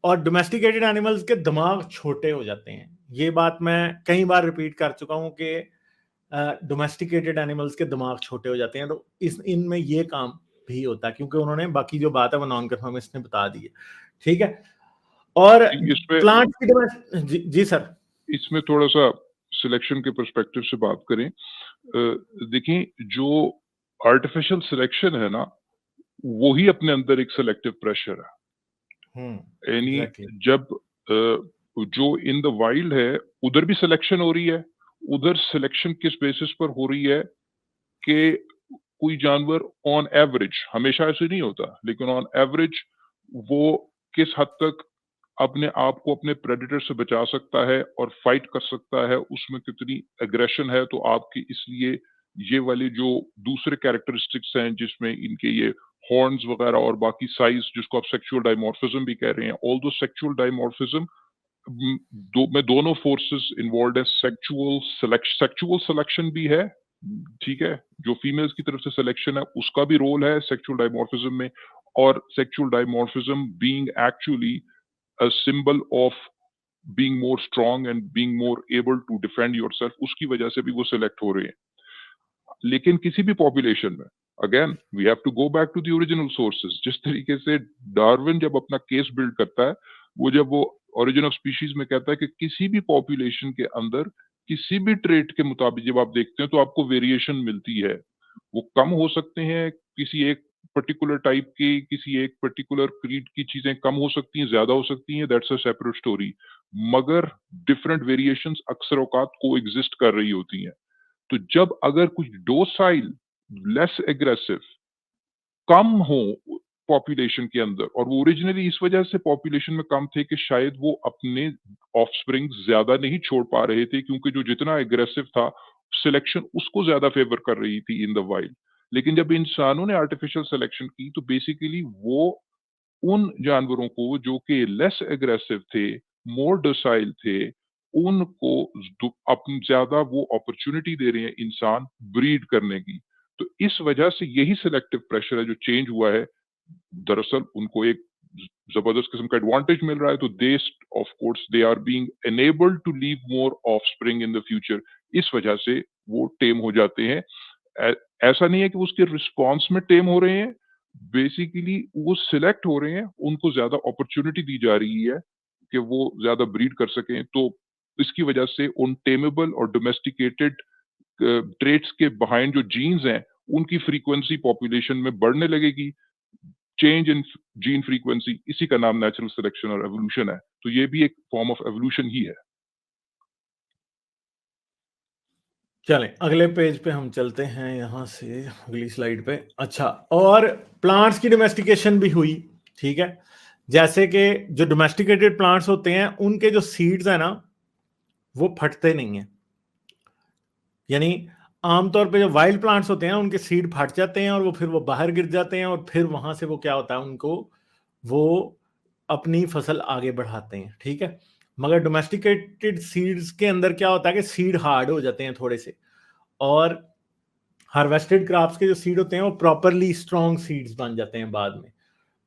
और डोमेस्टिकेटेड एनिमल्स के दिमाग छोटे हो जाते हैं। ये बात मैं कई बार रिपीट कर चुका हूँ कि डोमेस्टिकेटेड एनिमल्स के दिमाग छोटे हो जाते हैं। तो इस इनमें ये काम भी होता है, क्योंकि उन्होंने बाकी जो बात है वो नॉन कन्फर्मिस्ट ने बता दी है, ठीक है। और इसमें प्लांट की जी सर, इसमें थोड़ा सा सिलेक्शन के पर्सपेक्टिव से बात करें, देखिए जो आर्टिफिशियल सिलेक्शन है ना, वो ही अपने अंदर एक सिलेक्टिव प्रेशर है। यानी एग्जैक्टली। जब जो इन द वाइल्ड है उधर भी सिलेक्शन हो रही है, उधर सिलेक्शन किस बेसिस पर हो रही है कि कोई जानवर ऑन एवरेज, हमेशा ऐसे नहीं होता, लेकिन ऑन एवरेज वो किस हद तक अपने आप को अपने प्रेडेटर से बचा सकता है और फाइट कर सकता है, उसमें कितनी एग्रेशन है, तो आपकी इसलिए ये वाले जो दूसरे कैरेक्टरिस्टिक्स हैं जिसमें इनके ये हॉर्न्स वगैरह और बाकी साइज जिसको आप सेक्सुअल डायमॉर्फिज्म भी कह रहे हैं, ऑल्दो सेक्सुअल डायमॉर्फिज्म में दोनों फोर्सेस इन्वॉल्व है। सेक्सुअल सिलेक्शन भी है, ठीक है, जो फीमेल्स की तरफ से सिलेक्शन है उसका भी रोल है सेक्सुअल डायमॉर्फिज्म में, और sexual dimorphism being actually a symbol of being more strong and being more able to defend yourself, उसकी वजह से भी वो सिलेक्ट हो रहे हैं। लेकिन किसी भी पॉपुलेशन में again we have to go back to the original sources. जिस तरीके से डार्विन जब अपना केस बिल्ड करता है, वो जब वो ओरिजिन ऑफ स्पीशीज में कहता है कि किसी भी पॉपुलेशन के अंदर किसी भी ट्रेट के मुताबिक जब आप देखते हैं तो आपको वेरिएशन मिलती है। वो कम हो सकते हैं किसी एक पर्टिकुलर टाइप की, किसी एक पर्टिकुलर क्रीड की चीजें कम हो सकती हैं, ज्यादा हो सकती हैं, दैट्स अ सेपरेट स्टोरी, मगर डिफरेंट वेरिएशंस अक्सर औकात को एग्जिस्ट कर रही होती हैं। तो जब अगर कुछ डोसाइल, लेस एग्रेसिव, कम हो पॉपुलेशन के अंदर, और वो ओरिजिनली इस वजह से पॉपुलेशन में कम थे कि शायद वो अपने ऑफस्प्रिंग ज्यादा नहीं छोड़ पा रहे थे, क्योंकि जो जितना एग्रेसिव था सिलेक्शन उसको ज्यादा फेवर कर रही थी इन द वाइल्ड। लेकिन जब इंसानों ने आर्टिफिशियल सिलेक्शन की तो बेसिकली वो उन जानवरों को जो कि लेस एग्रेसिव थे, मोर डोसाइल थे, उनको अपन ज्यादा वो अपॉर्चुनिटी दे रहे हैं इंसान ब्रीड करने की। तो इस वजह से यही सिलेक्टिव प्रेशर है जो चेंज हुआ है। दरअसल उनको एक जबरदस्त किस्म का एडवांटेज मिल रहा है, तो they of course they are being enabled to leave more offspring in the future. इस वजह से वो टेम हो जाते हैं। ऐसा नहीं है कि उसके रिस्पॉन्स में टेम हो रहे हैं, बेसिकली वो सिलेक्ट हो रहे हैं, उनको ज्यादा अपॉर्चुनिटी दी जा रही है कि वो ज्यादा ब्रीड कर सकें। तो इसकी वजह से उन टेमेबल और डोमेस्टिकेटेड ट्रेट्स के बिहाइंड जो जीन्स हैं उनकी फ्रीक्वेंसी पॉपुलेशन में बढ़ने लगेगी। चेंज इन जीन फ्रीक्वेंसी, इसी का नाम नेचुरल सिलेक्शन और एवोल्यूशन है। तो ये भी एक फॉर्म ऑफ एवोल्यूशन ही है। चलें अगले पेज पे हम चलते हैं, यहाँ से अगली स्लाइड पे। अच्छा, और प्लांट्स की डोमेस्टिकेशन भी हुई, ठीक है। जैसे कि जो डोमेस्टिकेटेड प्लांट्स होते हैं उनके जो सीड्स है ना वो फटते नहीं हैं, यानी आमतौर पे जो वाइल्ड प्लांट्स होते हैं उनके सीड फट जाते हैं और वो फिर वो बाहर गिर जाते हैं, और फिर वहां से वो क्या होता है, उनको वो अपनी फसल आगे बढ़ाते हैं, ठीक है। मगर डोमेस्टिकेटेड सीड्स के अंदर क्या होता है कि सीड हार्ड हो जाते हैं थोड़े से, और हार्वेस्टेड क्रॉप्स के जो सीड होते हैं वो प्रॉपरली स्ट्रॉन्ग सीड्स बन जाते हैं बाद में।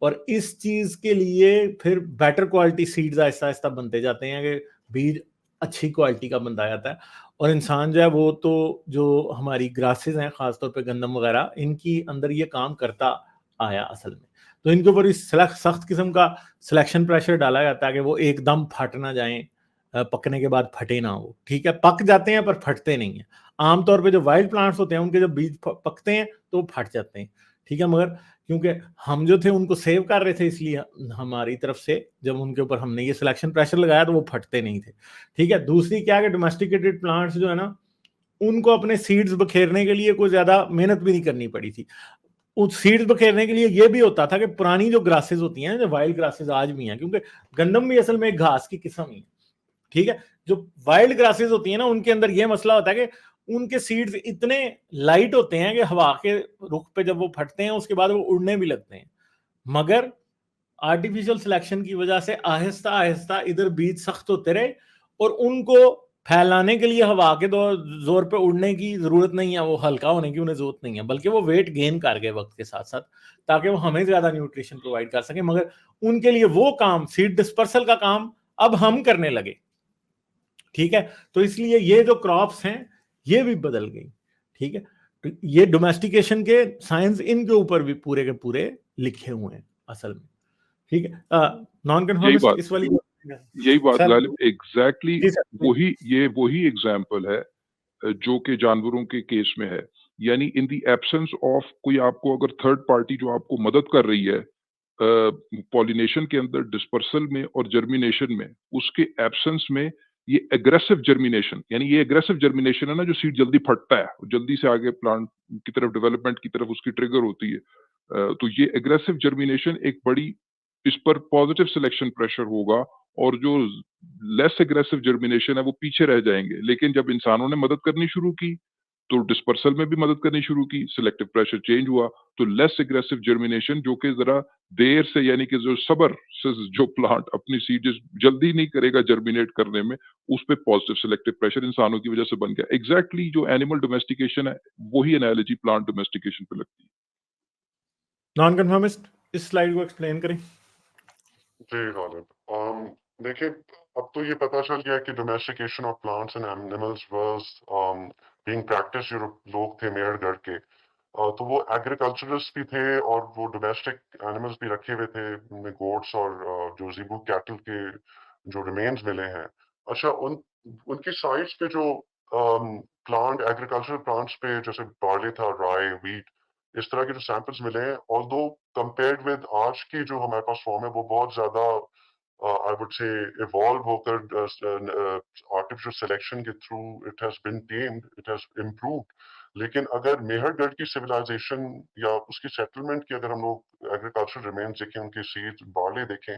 और इस चीज के लिए फिर better quality seeds Aahista Aahista बनते जाते हैं कि बीज अच्छी क्वालिटी का बनता जाता है। और इंसान जो है वो तो जो हमारी ग्रासेस हैं खासतौर पे गंदम वगैरह, इनकी अंदर ये काम करता आया असल में। तो इनके ऊपर इस सख्त किस्म का सिलेक्शन प्रेशर डाला जाता है कि वो एकदम फट ना जाएं, पकने के बाद फटे ना हो, ठीक है। पक जाते हैं पर फटते नहीं है। आमतौर पे जो वाइल्ड प्लांट्स होते हैं उनके जब बीज पकते हैं तो वो फट जाते हैं, ठीक है। मगर क्योंकि हम जो थे उनको सेव कर रहे थे, इसलिए हमारी तरफ से जब उनके ऊपर हमने ये सिलेक्शन प्रेशर लगाया तो वो फटते नहीं थे, ठीक है। दूसरी क्या है कि डोमेस्टिकेटेड प्लांट्स जो है ना उनको अपने सीड्स बखेरने के लिए कोई ज्यादा मेहनत भी नहीं करनी पड़ी थी। उस सीड्स बखेरने के लिए ये भी होता था कि पुरानी जो ग्रासेस होती हैं, जो वाइल्ड ग्रासेस आज भी हैं, क्योंकि गंदम भी असल में एक घास की किस्म ही है, ठीक है। जो वाइल्ड ग्रासेस होती हैं ना उनके अंदर यह मसला होता है कि उनके सीड्स इतने लाइट होते हैं कि हवा के रुख पे जब वो फटते हैं उसके बाद वो उड़ने भी लगते हैं। मगर आर्टिफिशियल सिलेक्शन की वजह से आहिस्ता आहिस्ता इधर बीज सख्त होते रहे, और उनको फैलाने के लिए हवा के जोर पे उड़ने की जरूरत नहीं है, वो हल्का होने की उन्हें जरूरत नहीं है, बल्कि वो वेट गेन कर गए वक्त के साथ साथ, ताकि वो हमें ज्यादा न्यूट्रिशन प्रोवाइड कर सके। मगर उनके लिए वो काम, सीड डिस्पर्सल का काम अब हम करने लगे, ठीक है। तो इसलिए ये जो क्रॉप्स हैं ये भी बदल गई, ठीक है। तो ये डोमेस्टिकेशन के साइंस इनके ऊपर भी पूरे के पूरे लिखे हुए हैं असल में, ठीक है। नॉन कन्फर्मिस्ट इस वाली यही बात गालिब एग्जैक्टली वही एग्जाम्पल है जो कि जानवरों के केस में है। यानी इन द एब्सेंस ऑफ कोई आपको अगर थर्ड पार्टी जो आपको मदद कर रही है पॉलिनेशन के अंदर, डिस्पर्सल में और जर्मिनेशन में, उसके एब्सेंस में ये एग्रेसिव जर्मिनेशन, यानी ये एग्रेसिव जर्मिनेशन है ना, जो सीड जल्दी फटता है, जल्दी से आगे प्लांट की तरफ डेवलपमेंट की तरफ उसकी ट्रिगर होती है। तो ये एग्रेसिव जर्मिनेशन एक बड़ी, इस पर पॉजिटिव सिलेक्शन प्रेशर होगा, और जो लेस एग्रेसिव जर्मिनेशन है वो पीछे रह जाएंगे। लेकिन जब इंसानों ने मदद करनी शुरू की तो डिस्पर्सल में भी मदद करनी शुरू की, सिलेक्टिव प्रेशर चेंज हुआ, तो लेस एग्रेसिव जर्मिनेशन, जो कि जरा देर से, यानी कि जो सब्र से जो प्लांट अपनी सीड जल्दी नहीं करेगा जर्मिनेट करने में, उस पे पॉजिटिव सिलेक्टिव प्रेशर इंसानों की वजह से बन गया। एग्जैक्टली जो एनिमल डोमेस्टिकेशन है, वही एनालॉजी प्लांट डोमेस्टिकेशन पे लगती है। नॉन कन्फर्मिस्ट इस स्लाइड को एक्सप्लेन करें। जी गालिब, देखिए अब तो ये पता चल गया कि domestication of plants and animals was being practice, जो लोग थे मेहरगढ़ के, तो वो एग्रीकल्चरिस्ट भी थे और वो डोमेस्टिक एनिमल्स भी रखे हुए थे, उनमें गोट्स और जो ज़ीबू कैटल के जो रिमेन्स मिले हैं। अच्छा, उनकी साइट्स पे जो प्लांट, एग्रीकल्चरल प्लांट्स पे, जैसे बार्ली था, राई, व्हीट, इस तरह के जो सैंपल्स मिले हैं, ऑल्दो कंपेयर्ड विद आज की जो हमारे पास फॉर्म है, वो बहुत ज्यादा आई वुड से इवॉल्व होकर आर्टिफिशियल सिलेक्शन के through it has been tamed, it has improved. लेकिन अगर मेहरगढ़ की सिविलाइजेशन या उसकी सेटलमेंट की अगर हम लोग एग्रीकल्चरल रिमेन्स देखें, उनके सीड्स, बार्ले देखें,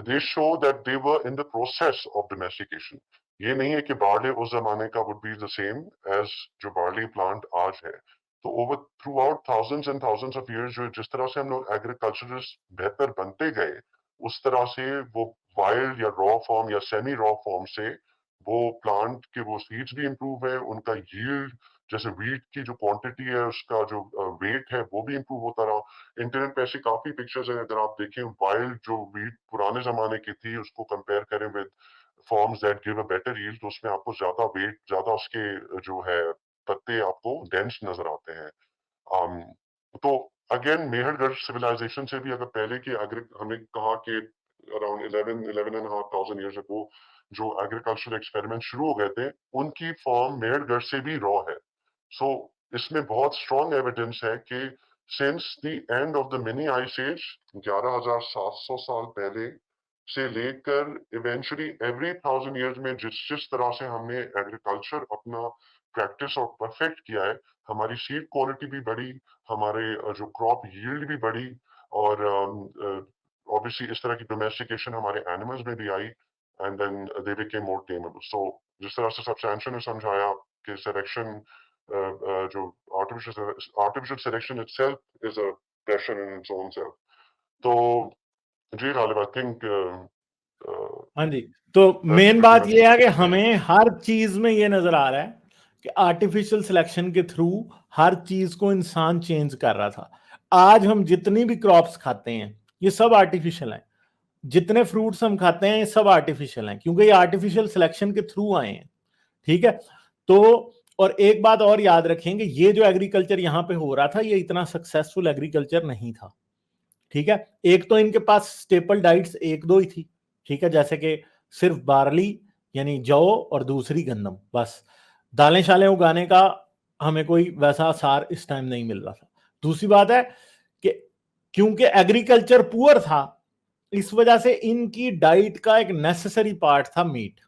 they show that they were in the process of domestication. ये नहीं है कि बार्ले उस जमाने का would be the same as जो बार्ली प्लांट आज है। तो over throughout thousands and thousands of years, जो जिस तरह से हम लोग एग्रीकल्चरिस्ट बेहतर बनते गए, उस तरह से वो वाइल्ड या रॉ फॉर्म या सेमी रॉ फॉर्म से वो प्लांट के वो सीड्स भी इम्प्रूव है, उनका यील्ड, जैसे वीट की जो क्वांटिटी है, उसका जो वेट है, वो भी इम्प्रूव होता रहा। इंटरनेट पे ऐसी काफी पिक्चर्स हैं, अगर आप देखें वाइल्ड जो वीट पुराने जमाने की थी, उसको कंपेयर करें with forms that give a better yield, तो उसमें आपको ज्यादा वेट, ज्यादा उसके जो है पत्ते आपको डेंस नजर आते हैं। तो अगेन मेहरगढ़ सिविलाइजेशन से भी अगर पहले की, अगर हमें कहा कि अराउंड 11,500 ईयर्स अगो जो एग्रीकल्चरल एक्सपेरिमेंट शुरू हो गए थे, उनकी फॉर्म मेहरगढ़ से भी रॉ है। सो इसमें बहुत स्ट्रॉन्ग एविडेंस है कि since the end of the mini ice age 11,700 साल पहले से लेकर इवेंचुअली एवरी 1,000 ईयर्स में जिस जिस तरह से हमने एग्रीकल्चर अपना प्रैक्टिस और परफेक्ट किया है, हमारी सीड क्वालिटी भी बढ़ी, हमारे जो क्रॉप यील्ड भी बढ़ी, और ऑब्वियसली इस तरह की डोमेस्टिकेशन हमारे एनिमल्स में भी आई, and then they became more tamable. So जिस तरह से सब्सटैंशियल ने समझाया कि सिलेक्शन, जो artificial selection itself is a pressure in its own self. तो जी गालिब, आई थिंक हाँ जी, तो मेन बात ये है कि हमें हर चीज में ये नजर आ रहा है कि आर्टिफिशियल सिलेक्शन के थ्रू हर चीज को इंसान चेंज कर रहा था। आज हम जितनी भी क्रॉप्स खाते हैं ये सब आर्टिफिशियल हैं, जितने फ्रूट्स हम खाते हैं ये सब आर्टिफिशियल हैं, क्योंकि ये आर्टिफिशियल सिलेक्शन के थ्रू आए हैं। ठीक है, तो और एक बात और याद रखेंगे, ये जो एग्रीकल्चर यहाँ पे हो रहा था ये इतना सक्सेसफुल एग्रीकल्चर नहीं था। ठीक है, एक तो इनके पास स्टेपल डाइट्स एक दो ही थी, ठीक है, जैसे कि सिर्फ बार्ली यानी जौ और दूसरी गंदम, बस दालें शालें उगाने का हमें कोई वैसा सार इस टाइम नहीं मिल रहा था। दूसरी बात है कि क्योंकि एग्रीकल्चर पुअर था, इस वजह से इनकी डाइट का एक नेसेसरी पार्ट था मीट,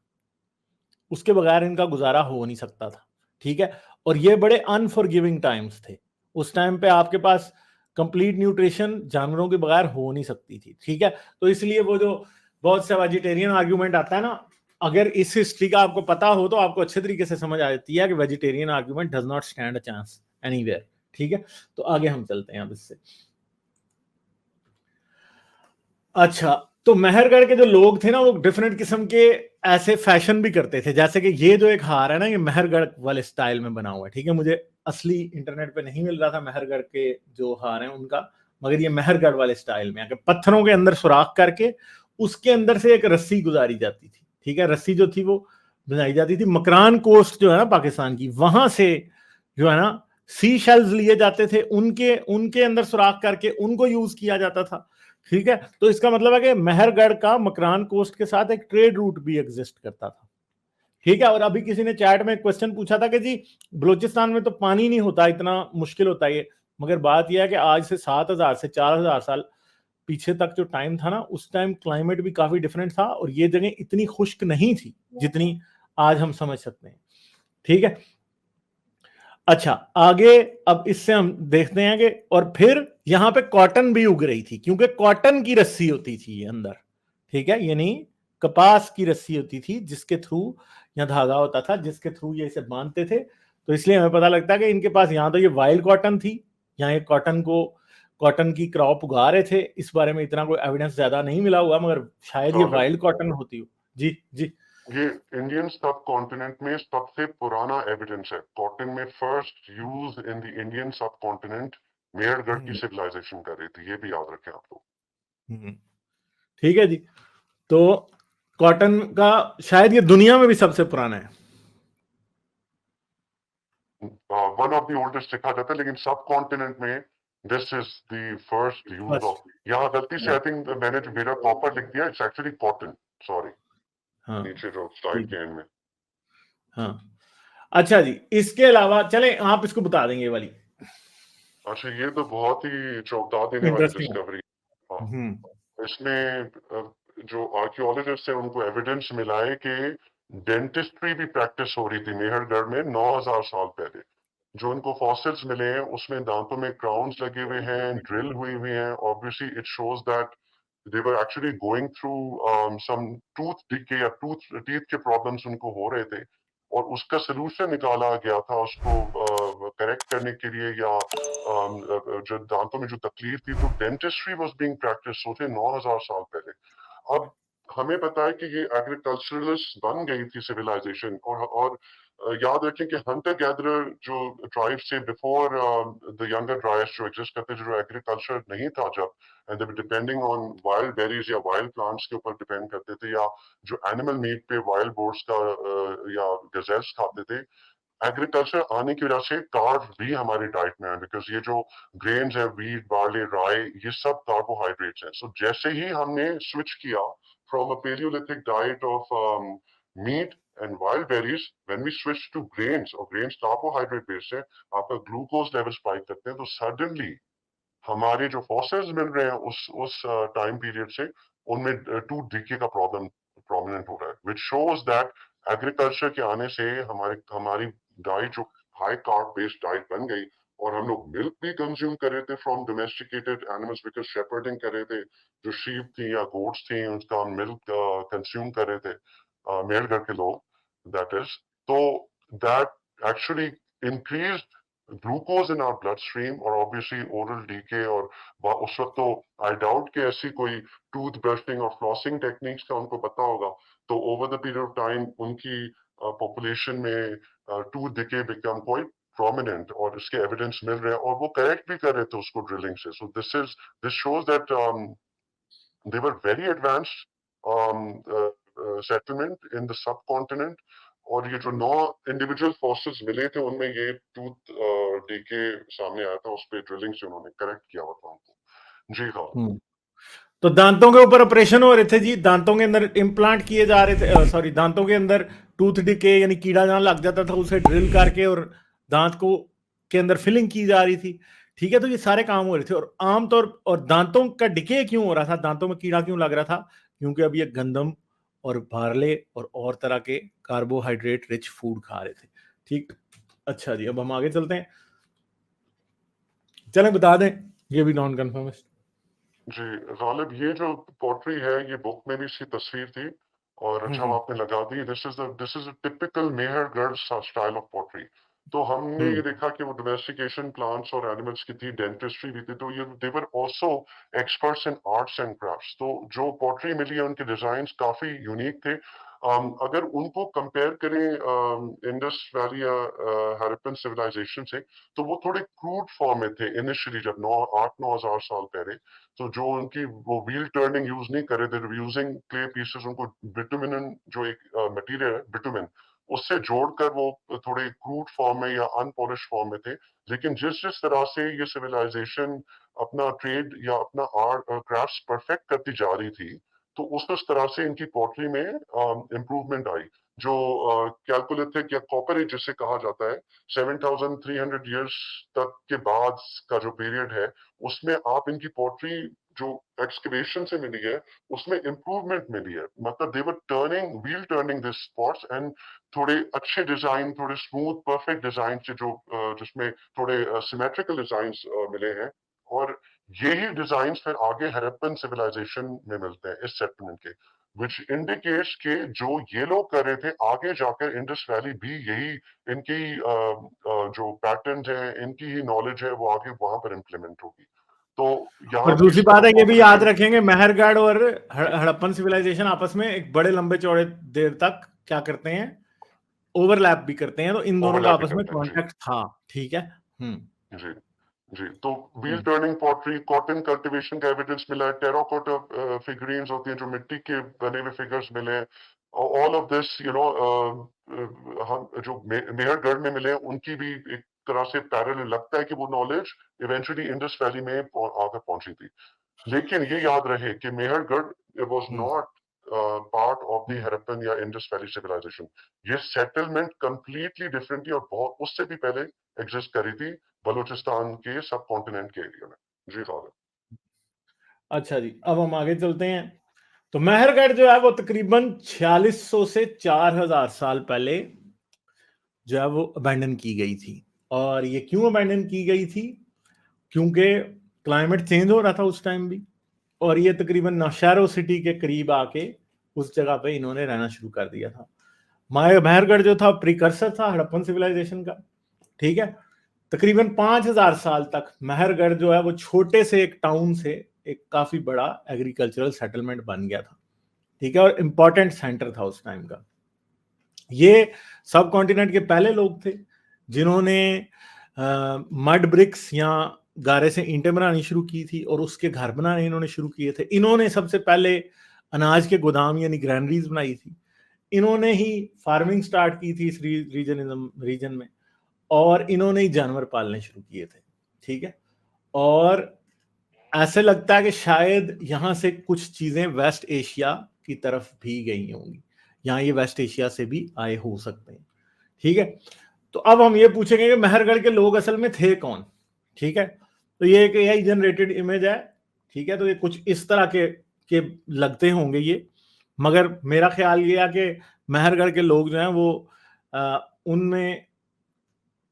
उसके बगैर इनका गुजारा हो नहीं सकता था। ठीक है, और ये बड़े अनफॉरगिविंग टाइम्स थे, उस टाइम पे आपके पास कंप्लीट न्यूट्रिशन जानवरों के बगैर हो नहीं सकती थी। ठीक है, तो इसलिए वो जो बहुत सा वेजिटेरियन आर्ग्यूमेंट आता है ना, अगर इस हिस्ट्री का आपको पता हो तो आपको अच्छे तरीके से समझ आ जाती है कि vegetarian argument does not stand a chance anywhere. ठीक है, तो आगे हम चलते हैं अब इससे। अच्छा, तो मेहरगढ़ के जो लोग थे ना, वो डिफरेंट किस्म के ऐसे फैशन भी करते थे, जैसे कि ये जो एक हार है ना, ये मेहरगढ़ वाले स्टाइल में बना हुआ है। ठीक है, मुझे असली इंटरनेट पे नहीं मिल रहा था मेहरगढ़ के जो हार हैं उनका, मगर ये मेहरगढ़ वाले स्टाइल में आके पत्थरों के अंदर सुराख करके उसके अंदर से एक रस्सी गुजारी जाती थी। ठीक है, रस्सी जो थी वो बनाई जाती थी, मकरान कोस्ट जो है ना पाकिस्तान की, वहां से जो है ना सी शेल्स लिए जाते थे, उनके उनके अंदर सुराख करके उनको यूज किया जाता था। ठीक है, तो इसका मतलब है कि मेहरगढ़ का मकरान कोस्ट के साथ एक ट्रेड रूट भी एग्जिस्ट करता था। ठीक है, और अभी किसी ने चैट में क्वेश्चन पूछा था कि जी बलूचिस्तान में तो पानी नहीं होता, इतना मुश्किल होता है ये, मगर बात यह है कि आज से 7,000 से 4,000 साल पीछे तक जो टाइम था ना, उस टाइम क्लाइमेट भी काफी डिफरेंट था और ये जगह इतनी खुश्क नहीं थी जितनी आज हम समझ सकते हैं। ठीक है, अच्छा आगे अब इससे हम देखते हैं कि और फिर यहां पे कॉटन भी उग रही थी, क्योंकि कॉटन की रस्सी होती थी ये अंदर, ठीक है, यानी कपास की रस्सी होती थी जिसके थ्रू, या धागा होता था जिसके थ्रू ये इसे बांधते थे। तो इसलिए हमें पता लगता है कि इनके पास यहाँ तो ये वाइल्ड कॉटन थी, यहाँ ये कॉटन की क्रॉप उगा रहे थे। इस बारे में इतना कोई एविडेंस ज्यादा नहीं मिला हुआ, मगर शायद ये वाइल्ड कॉटन होती हो। जी जी, ये इंडियन सब कॉन्टिनेंट में सबसे पुराना एविडेंस है। कॉटन में first use in the Indian सब कॉन्टिनेंट मेहरगढ़ की सिविलाइजेशन कर रही थी, ये भी याद रखें आप लोग। ठीक है जी। तो कॉटन का शायद ये दुनिया में भी सबसे पुराना है, वन ऑफ द ओल्डेस्ट लिखा जाता है, लेकिन सब कॉन्टिनेंट में this is the first use of. यहाँ गलती से आई थिंक मैंने जो मेरा कॉपर लिख दिया, इट्स एक्चुअली कॉटन, सॉरी। हाँ नीचे जो साइड के एंड में। हाँ, अच्छा जी, इसके अलावा चले आप इसको बता देंगे ये वाली। अच्छा, ये तो बहुत ही चौंका देने वाली इंटरेस्टिंग। डिस्कवरी। इसमें जो आर्कियोलॉजिस्ट है उनको एविडेंस मिला है कि डेंटिस्ट्री भी प्रैक्टिस हो रही थी मेहरगढ़ में 9000 साल पहले। जो उनको फॉसिल्स मिले हैं उसमें दांतों में क्राउन्स लगे हुए हैं, ड्रिल हुई हुई हैं। Obviously it shows that they were actually going through some tooth decay या टीथ के प्रॉब्लम्स उनको हो रहे थे, और उसका सोल्यूशन निकाला गया था उसको करेक्ट करने के लिए, या जो दांतों में जो तकलीफ थी, तो डेंटिस्ट्री वाज बीइंग प्रैक्टिस सोचे 9000 साल पहले। अब हमें पता है कि ये एग्रीकल्चरलिस्ट बन गई थी सिविलाइजेशन, और याद रखें कि हंटर गैदरर जो ट्राइब्स थे बिफोर द यंगर ट्राइब्स जो एग्जिस्ट करते, जो एग्रीकल्चर नहीं था जब, and they were depending on wild berries या वाइल्ड प्लांट्स के ऊपर डिपेंड करते थे, या जो एनिमल मीट पे वाइल्ड बोर्ड्स का या गजेल्स खाते थे। एग्रीकल्चर आने की वजह से कार्ब भी हमारी डाइट में है, बिकॉज ये जो ग्रेन्स है, वीट, बार्ली, राई, ये सब कार्बोहाइड्रेट्स हैं। सो जैसे ही हमने स्विच किया from a paleolithic diet of meat and wild berries, when we switch to grains, और ग्रेन्स कार्बोहाइड्रेट बेस्ड है, आपका ग्लूकोज लेवल स्पाइक करते हैं, तो सडनली हमारे जो फॉसिल्स मिल रहे हैं उस टाइम पीरियड से, उनमें टूथ डिके का प्रॉब्लम प्रोमिनेंट हो रहा है, विच शोज दैट एग्रीकल्चर के आने से हमारी डाइट जो हाई कार्ब बेस्ड डाइट बन गई, और हम लोग मिल्क भी कंज्यूम कर रहे थे फ्रॉम डोमेस्टिकेटेड एनिमल्स, बिकॉज शेपर्डिंग कर रहे थे, जो शीप थी या गोट्स थी उनका मिल्क कंज्यूम कर रहे थे मेहरगढ़ के लोग, दैट इज। तो that actually increase glucose in our blood stream, और ऑब्वियसली ओरल डीके, और उस वक्त तो आई डाउट कि ऐसी कोई टूथ ब्रशिंग और फ्लॉसिंग टेक्निक्स का उनको पता होगा। तो over the period of time उनकी पॉपुलेशन में tooth decay become quite prominent, और इसके एविडेंस मिल रहे हैं, और वो करेक्ट भी कर रहे थे उसको ड्रिलिंग से। So this shows that they were very advanced settlement in the subcontinent, और ये जो 9 इंडिविजुअल फॉसिल्स मिले थे उनमें ये टूथ डीके सामने आया था, उस पे ड्रिलिंग से उन्होंने करेक्ट किया हुआ था उनको। जी हाँ। तो दांतों के ऊपर ऑपरेशन हो रहे थे जी, दांतों के अंदर इम्प्लांट किए जा रहे थे, सॉरी, दांतों के अंदर टूथ डिके यानी कीड़ा जहां लग जाता था उसे ड्रिल करके और दांत को के अंदर फिलिंग की जा रही थी। ठीक है, तो ये सारे काम हो रहे थे, और आमतौर और दांतों का डिके क्यों हो रहा था, दांतों में कीड़ा क्यों लग रहा था, क्योंकि अब ये गंदम और बार्ले और तरह के कार्बोहाइड्रेट रिच फूड खा रहे थे। ठीक, अच्छा जी, अब हम आगे चलते हैं। चलें बता दें, ये भी नॉन कन्फर्म है। जी गालिब, ये जो पोट्री है ये बुक में भी इसकी तस्वीर थी, और अच्छा आपने लगा दी। This is a typical Mehrgarh style of pottery. तो हमने ये देखा कि वो डोमेस्टिकेशन प्लांट्स और एनिमल्स की थी, डेंटिस्ट्री भी थी, तो ये they were also experts in arts and crafts. तो जो पोट्री मिली है उनके डिजाइन काफी यूनिक थे। अगर उनको कंपेयर करें इंडस वैली या हड़प्पन सिविलाइजेशन से, तो वो थोड़े क्रूड फॉर्म में थे इनिशियली, जब 8-9 हजार साल पहले। तो जो उनकी वो व्हील टर्निंग यूज नहीं कर रहे थे, यूजिंग क्ले पीसेस, उनको बिटुमिन जो एक मटेरियल है बिटुमिन, उससे जोड़कर वो थोड़े क्रूड फॉर्म में या अनपॉलिश फॉर्म में थे। लेकिन जिस जिस तरह से ये सिविलाइजेशन अपना ट्रेड या अपना आर्ट क्राफ्ट्स परफेक्ट करती जा रही थी, तो उस तरह से इनकी पॉटरी में इम्प्रूवमेंट आई। जो कैलकुलेटिक या कॉपर एज जिसे कहा जाता है, 7300 ईयर्स तक के बाद का जो पीरियड है, उसमें आप इनकी पोट्री जो एक्सकवेशन से मिली है उसमें इम्प्रूवमेंट मिली है, मतलब they were turning wheel turning this spots and थोड़े अच्छे डिजाइन, थोड़े स्मूथ परफेक्ट डिजाइन से जो जिसमें थोड़े सिमेट्रिकल डिजाइन मिले हैं, और यही डिजाइन फिर आगे हड़प्पन सिविलाइजेशन में मिलते हैं इस सेटलमेंट के, विच इंडिकेट्स के जो ये लोग कर रहे थे आगे जाकर इंडस वैली भी यही इनकी जो पैटर्न है, इनकी ही नॉलेज है, वो आगे वहां पर इम्प्लीमेंट होगी। तो यहाँ और दूसरी इस बात तरह है ये भी याद पॉपुलेशन रखेंगे, मेहरगढ़ और हड़प्पन सिविलाइजेशन आपस में एक बड़े लंबे चौड़े देर तक क्या करते हैं, ओवरलैप भी करते हैं, तो इन दोनों का ओवरलैप भी आपस में करते हैं। जी कांटेक्ट था। ठीक है। जी जी। तो wheel turning pottery, cotton cultivation का एविडेंस मिला है, टेराकोटा फिगरीन्स होती हैं जो मिट्टी के बने हुए फिगर्स मिले हैं, all of this you know हम जो मेहरगढ़ में मिले हैं उनकी भी एक तरह से पैरेलल लगता है कि वो नॉलेज इवेंचुअली इंडस वैली में आकर पहुंची थी। लेकिन ये याद रहे कि Mehrgarh was not part of the Harappan या इंडस वैली सिविलाइजेशन। ये सेटलमेंट कंप्लीटली डिफरेंट थी और बहुत उससे भी पहले एग्जिस्ट करी थी बलूचिस्तान के सब कॉन्टिनेंट के एरिया में। जी साहब। अच्छा जी, अब हम आगे चलते हैं। तो मेहरगढ़ जो है वो तकरीबन 4600 से 4000 साल पहले जो है वो अबैंडन की गई थी। और ये क्यों अबैंडन की गई थी? क्योंकि क्लाइमेट चेंज हो रहा था उस टाइम भी, और ये तकरीबन नौशहरा सिटी के करीब आके उस जगह पे इन्होंने रहना शुरू कर दिया था। मेहरगढ़ जो था प्रिकर्सर था हड़प्पन सिविलाइजेशन का। ठीक है। तकरीबन 5000 साल तक मेहरगढ़ जो है वो छोटे से एक टाउन से एक काफी बड़ा एग्रीकल्चरल सेटलमेंट बन गया था। ठीक है। और इंपॉर्टेंट सेंटर था उस टाइम का। ये सब कॉन्टिनेंट के पहले लोग थे जिन्होंने मड ब्रिक्स या गारे से ईंटें बनानी शुरू की थी, और उसके घर बनाने इन्होंने शुरू किए थे। इन्होंने सबसे पहले अनाज के गोदाम यानी ग्रैनरीज बनाई थी। इन्होंने ही फार्मिंग स्टार्ट की थी इस रीजन में, और इन्होंने ही जानवर पालने शुरू किए थे। ठीक है। और ऐसे लगता है कि शायद यहाँ से कुछ चीजें वेस्ट एशिया की तरफ भी गई होंगी, यहाँ ये वेस्ट एशिया से भी आए हो सकते हैं। ठीक है। तो अब हम ये पूछेंगे कि मेहरगढ़ के लोग असल में थे कौन। ठीक है। तो ये एक एआई जनरेटेड इमेज है। ठीक है। तो ये कुछ इस तरह के लगते होंगे ये, मगर मेरा ख्याल ये है कि मेहरगढ़ के लोग जो हैं वो उनमें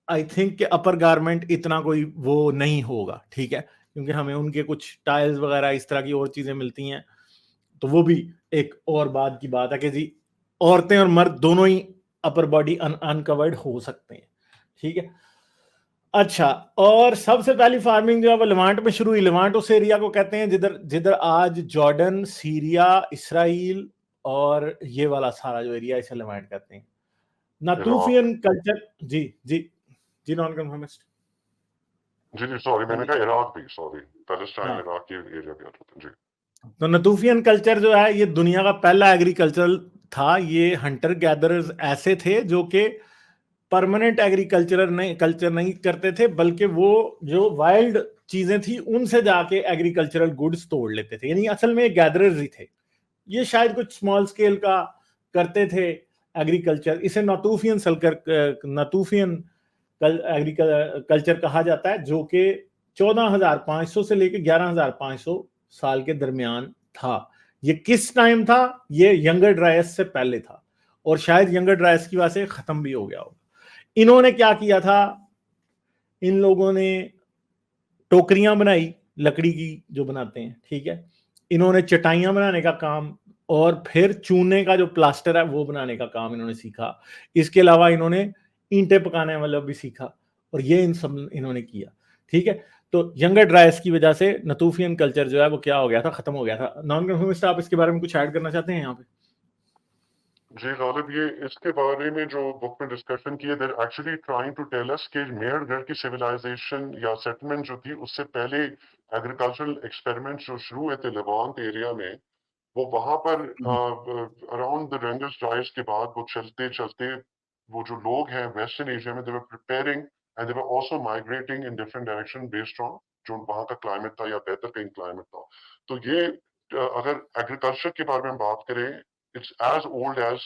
आई थिंक कि अपर गारमेंट इतना कोई वो नहीं होगा। ठीक है। क्योंकि हमें उनके कुछ टाइल्स वगैरह इस तरह की और चीजें मिलती हैं, तो वो भी एक और बात की बात है कि जी औरतें और मर्द दोनों ही अपर बॉडी अनकवर्ड हो सकते हैं। ठीक है। अच्छा, और सबसे पहली फार्मिंग जो है वो लेवांट में शुरू हुई। लेवांट उस एरिया को कहते हैं जिधर जिधर आज जॉर्डन, सीरिया, इसराइल और ये वाला सारा जो एरिया, इसे लेवांट कहते हैं। इराक। नातूफियन कल्चर। जी जी जी, नॉन कन्फर्मिस्ट। जी जी सॉरी, हाँ मैंने जी। कहा इराक भी, सॉरी पैलेस्टाइन हाँ, इराक के एरिया भी आता था। जी तो नतूफियन कल्चर जो है ये दुनिया का पहला एग्रीकल्चरल था। ये हंटर गैदरर्स ऐसे थे जो कि परमानेंट कल्चर नहीं करते थे, बल्कि वो जो वाइल्ड चीजें थी उनसे जाके एग्रीकल्चरल गुड्स तोड़ लेते थे, यानी असल में गैदरर्स ही थे। ये शायद कुछ स्मॉल स्केल का करते थे एग्रीकल्चर। इसे नतूफियन एग्रीकल्चर कहा जाता है, जो कि 14,500 से लेकर 11,500 साल के दरमियान था। ये किस टाइम था? ये यंगर ड्रायस से पहले था, और शायद यंगर ड्रायस की वजह से खत्म भी हो गया होगा। इन्होंने क्या किया था? इन लोगों ने टोकरियां बनाई लकड़ी की जो बनाते हैं। ठीक है। इन्होंने चटाइयां बनाने का काम, और फिर चूने का जो प्लास्टर है वो बनाने का काम इन्होंने सीखा। इसके अलावा इन्होंने ईंटें पकाने वाला भी सीखा, और ये इन सब इन्होंने किया। ठीक है। तो यंगर ड्रायस की वजह से नतूफियन कल्चर जो है वो क्या हो गया था, खत्म हो गया था। नॉन कन्फर्मिस्ट, आप इसके बारे में कुछ ऐड करना चाहते हैं यहाँ पे? जी गालिब, ये इसके बारे में जो बुक में डिस्कशन की है, there actually trying to tell us कि मेहरगढ़ की सिविलाइजेशन या सेटलमेंट जो थी उससे पहले एग्रीकल्चरल एक्सपेरिमेंट्स जो शुरू हुए थे लेवांट एरिया में, वो वहां पर अराउंड द रेंजर्स ड्राइव्स के बाद वो चलते चलते वो जो लोग हैं वेस्टर्न एशिया में, they were preparing and they were also migrating in different direction based on जो वहां का क्लाइमेट था या बेहतर कहीं क्लाइमेट था। तो ये अगर एग्रीकल्चर के बारे में हम बात करें, इट्स एज ओल्ड एज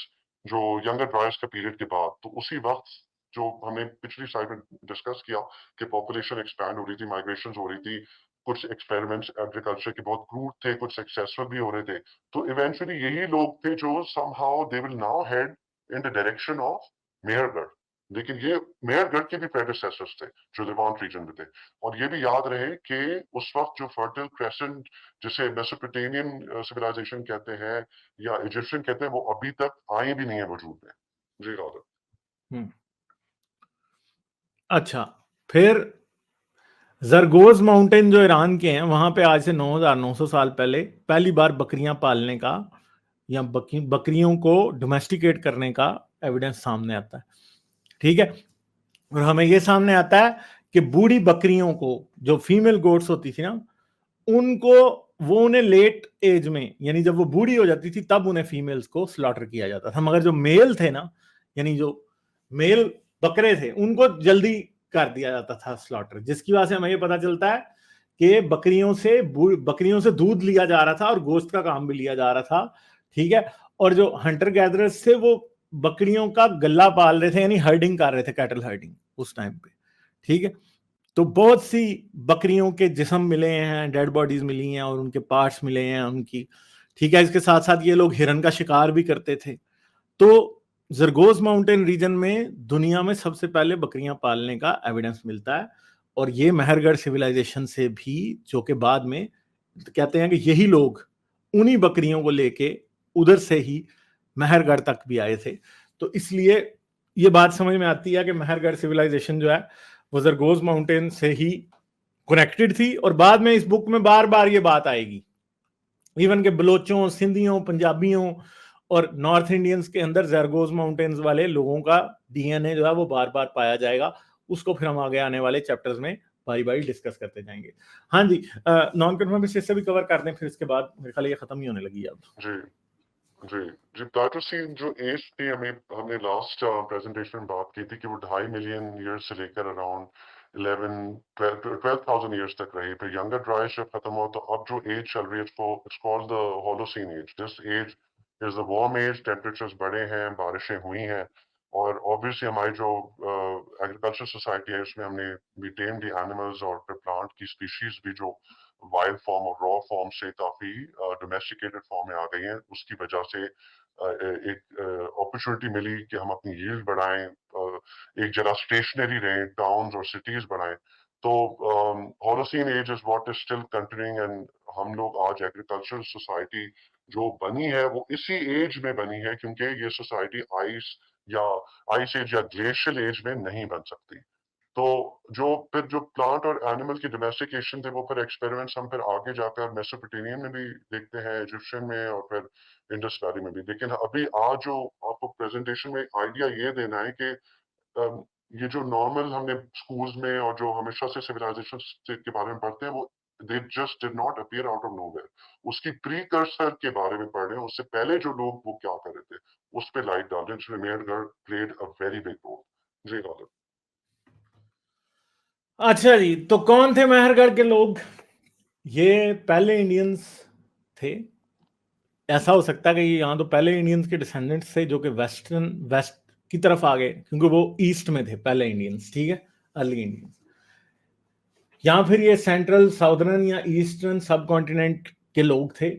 जो यंगर ड्राइव्स का पीरियड के बाद। तो उसी वक्त जो हमने पिछली स्लाइड में डिस्कस किया कि पॉपुलेशन एक्सपैंड हो रही थी, माइग्रेशन हो रही थी, कुछ एक्सपेरिमेंट्स एग्रीकल्चर के बहुत क्रूड थे, कुछ सक्सेसफुल भी हो रहे थे, तो इवेंचुअली यही लोग थे जो somehow they will now head in the direction of Mehrgarh. लेकिन ये मेहरगढ़ के भी प्रेडेसेसर्स थे जो लेवांट रीजन में थे। और ये भी याद रहे कि उस वक्त जो फर्टिल क्रेसेंट जिसे मेसोपोटामियन सिविलाइजेशन कहते हैं या इजिप्शियन कहते हैं, वो अभी तक आए भी नहीं है वजूद में। जी राधा। अच्छा, फिर जरगोज माउंटेन जो ईरान के हैं, वहां पे आज से 9,900 साल पहले पहली बार बकरियां पालने का या बकरियों को डोमेस्टिकेट करने का एविडेंस सामने आता है। ठीक है, और हमें ये सामने आता है कि बूढ़ी बकरियों को, जो फीमेल गोट्स होती थी ना, उन्हें लेट एज में, यानी जब वो बूढ़ी हो जाती थी तब उन्हें फीमेल्स को स्लॉटर किया जाता था, मगर जो मेल थे ना, यानी जो मेल बकरे थे, उनको जल्दी कर दिया जाता था स्लॉटर, जिसकी वजह से हमें ये पता चलता है कि बकरियों से दूध लिया जा रहा था और गोश्त का काम भी लिया जा रहा था। ठीक है, और जो हंटर गैदरर्स थे वो बकरियों का गल्ला पाल रहे थे, यानी हर्डिंग कर रहे थे, कैटल हर्डिंग उस टाइम पे। ठीक है, तो बहुत सी बकरियों के जिस्म मिले हैं, डेड बॉडीज मिली हैं और उनके पार्ट्स मिले हैं उनकी। ठीक है, इसके साथ साथ ये लोग हिरन का शिकार भी करते थे। तो जरगोज माउंटेन रीजन में दुनिया में सबसे पहले बकरियां पालने का एविडेंस मिलता है, और ये मेहरगढ़ सिविलाइजेशन से भी, जो कि बाद में कहते हैं कि यही लोग उन्हीं बकरियों को लेके उधर से ही मेहरगढ़ तक भी आए थे। तो इसलिए ये बात समझ में आती है कि मेहरगढ़ सिविलाइजेशन जो है वो जरगोज माउंटेन से ही कनेक्टेड थी। और बाद में इस बुक में बार बार ये बात आएगी, इवन के बलोचों, सिंधियों, पंजाबियों और नॉर्थ इंडियंस के अंदर जरगोज माउंटेन्स वाले लोगों का डीएनए जो है वो बार बार पाया जाएगा। उसको फिर हम आगे आने वाले चैप्टर्स में बारी बारी डिस्कस करते जाएंगे। हाँ जी, नॉन कन्फर्मिस्ट से भी कवर कर दें, फिर इसके बाद मेरे ख्याल ये खत्म ही होने लगी अब। जी जी जी, प्लाटोसी जो एज थी, हमने लास्ट प्रेजेंटेशन में बात की थी कि वो 2.5 मिलियन ईयर्स से लेकर अराउंड 12,000 ईयर्स तक रही। फिर यंगर ड्राइस जब खत्म हुआ तो अब जो एज चल रही है it's called the Holocene age. This age is the warm age, temperatures बढ़े हैं, बारिशें हुई हैं, और ऑब्वियसली हमारी जो एग्रीकल्चर सोसाइटी है उसमें हमने भी टेम दी एनिमल्स और फिर प्लांट की स्पीशीज भी जो वाइल्ड फॉर्म और रॉ फॉर्म से काफी डोमेस्टिकेटेड फॉर्म में आ गई हैं। उसकी वजह से एक अपॉर्चुनिटी मिली कि हम अपनी यील्ड बढ़ाएं, एक जगह स्टेशनरी रहें, टाउन्स और सिटीज बढ़ाएं। तो Holocene age is what is still continuing, and हम लोग आज एग्रीकल्चर सोसाइटी जो बनी है वो इसी एज में बनी है, क्योंकि ये सोसाइटी आइस एज या ग्लेशियल एज में नहीं बन सकती। तो जो प्लांट और एनिमल की डोमेस्टिकेशन थे, वो फिर एक्सपेरिमेंट्स हम फिर आगे जाकर मेसोपोटामियन में भी देखते हैं, इजिप्शियन में और फिर इंडस वैली में भी। लेकिन अभी आज जो आपको प्रेजेंटेशन में आइडिया ये देना है कि ये जो नॉर्मल हमने स्कूल्स में और जो हमेशा से सिविलाइजेशन के बारे में पढ़ते हैं, वो they just did not appear out of nowhere. उसकी प्रीकर्सर के बारे में पढ़ रहे हैं, उससे पहले जो लोग वो क्या कर रहे थे उस पर लाइट डाल रहे हैं, जिसमें Mehrgarh played a very big role. जी गौरव। अच्छा जी, तो कौन थे मेहरगढ़ के लोग? ये पहले इंडियंस थे। ऐसा हो सकता है कि यहाँ तो पहले इंडियंस के डिसेंडेंट्स थे जो कि वेस्ट की तरफ आ गए, क्योंकि वो ईस्ट में थे पहले इंडियंस। ठीक है, अर्ली इंडियंस। या फिर ये सेंट्रल, साउदर्न या ईस्टर्न सब कॉन्टिनेंट के लोग थे,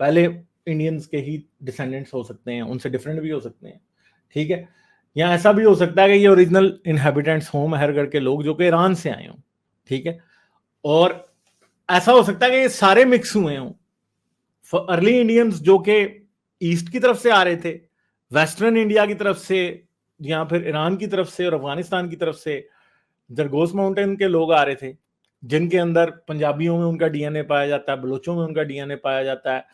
पहले इंडियंस के ही डिसेंडेंट्स हो सकते हैं, उनसे डिफरेंट भी हो सकते हैं। ठीक है, या ऐसा भी हो सकता है कि ये ओरिजिनल इनहेबिटेंट्स हों मेहरगढ़ के लोग, जो कि ईरान से आए हों। ठीक है, और ऐसा हो सकता है कि ये सारे मिक्स हुए हों। अर्ली इंडियंस जो कि ईस्ट की तरफ से आ रहे थे, वेस्टर्न इंडिया की तरफ से, या फिर ईरान की तरफ से और अफगानिस्तान की तरफ से जरगोस माउंटेन के लोग आ रहे थे, जिनके अंदर पंजाबियों में उनका डीएनए पाया जाता है, बलोचों में उनका डीएनए पाया जाता है,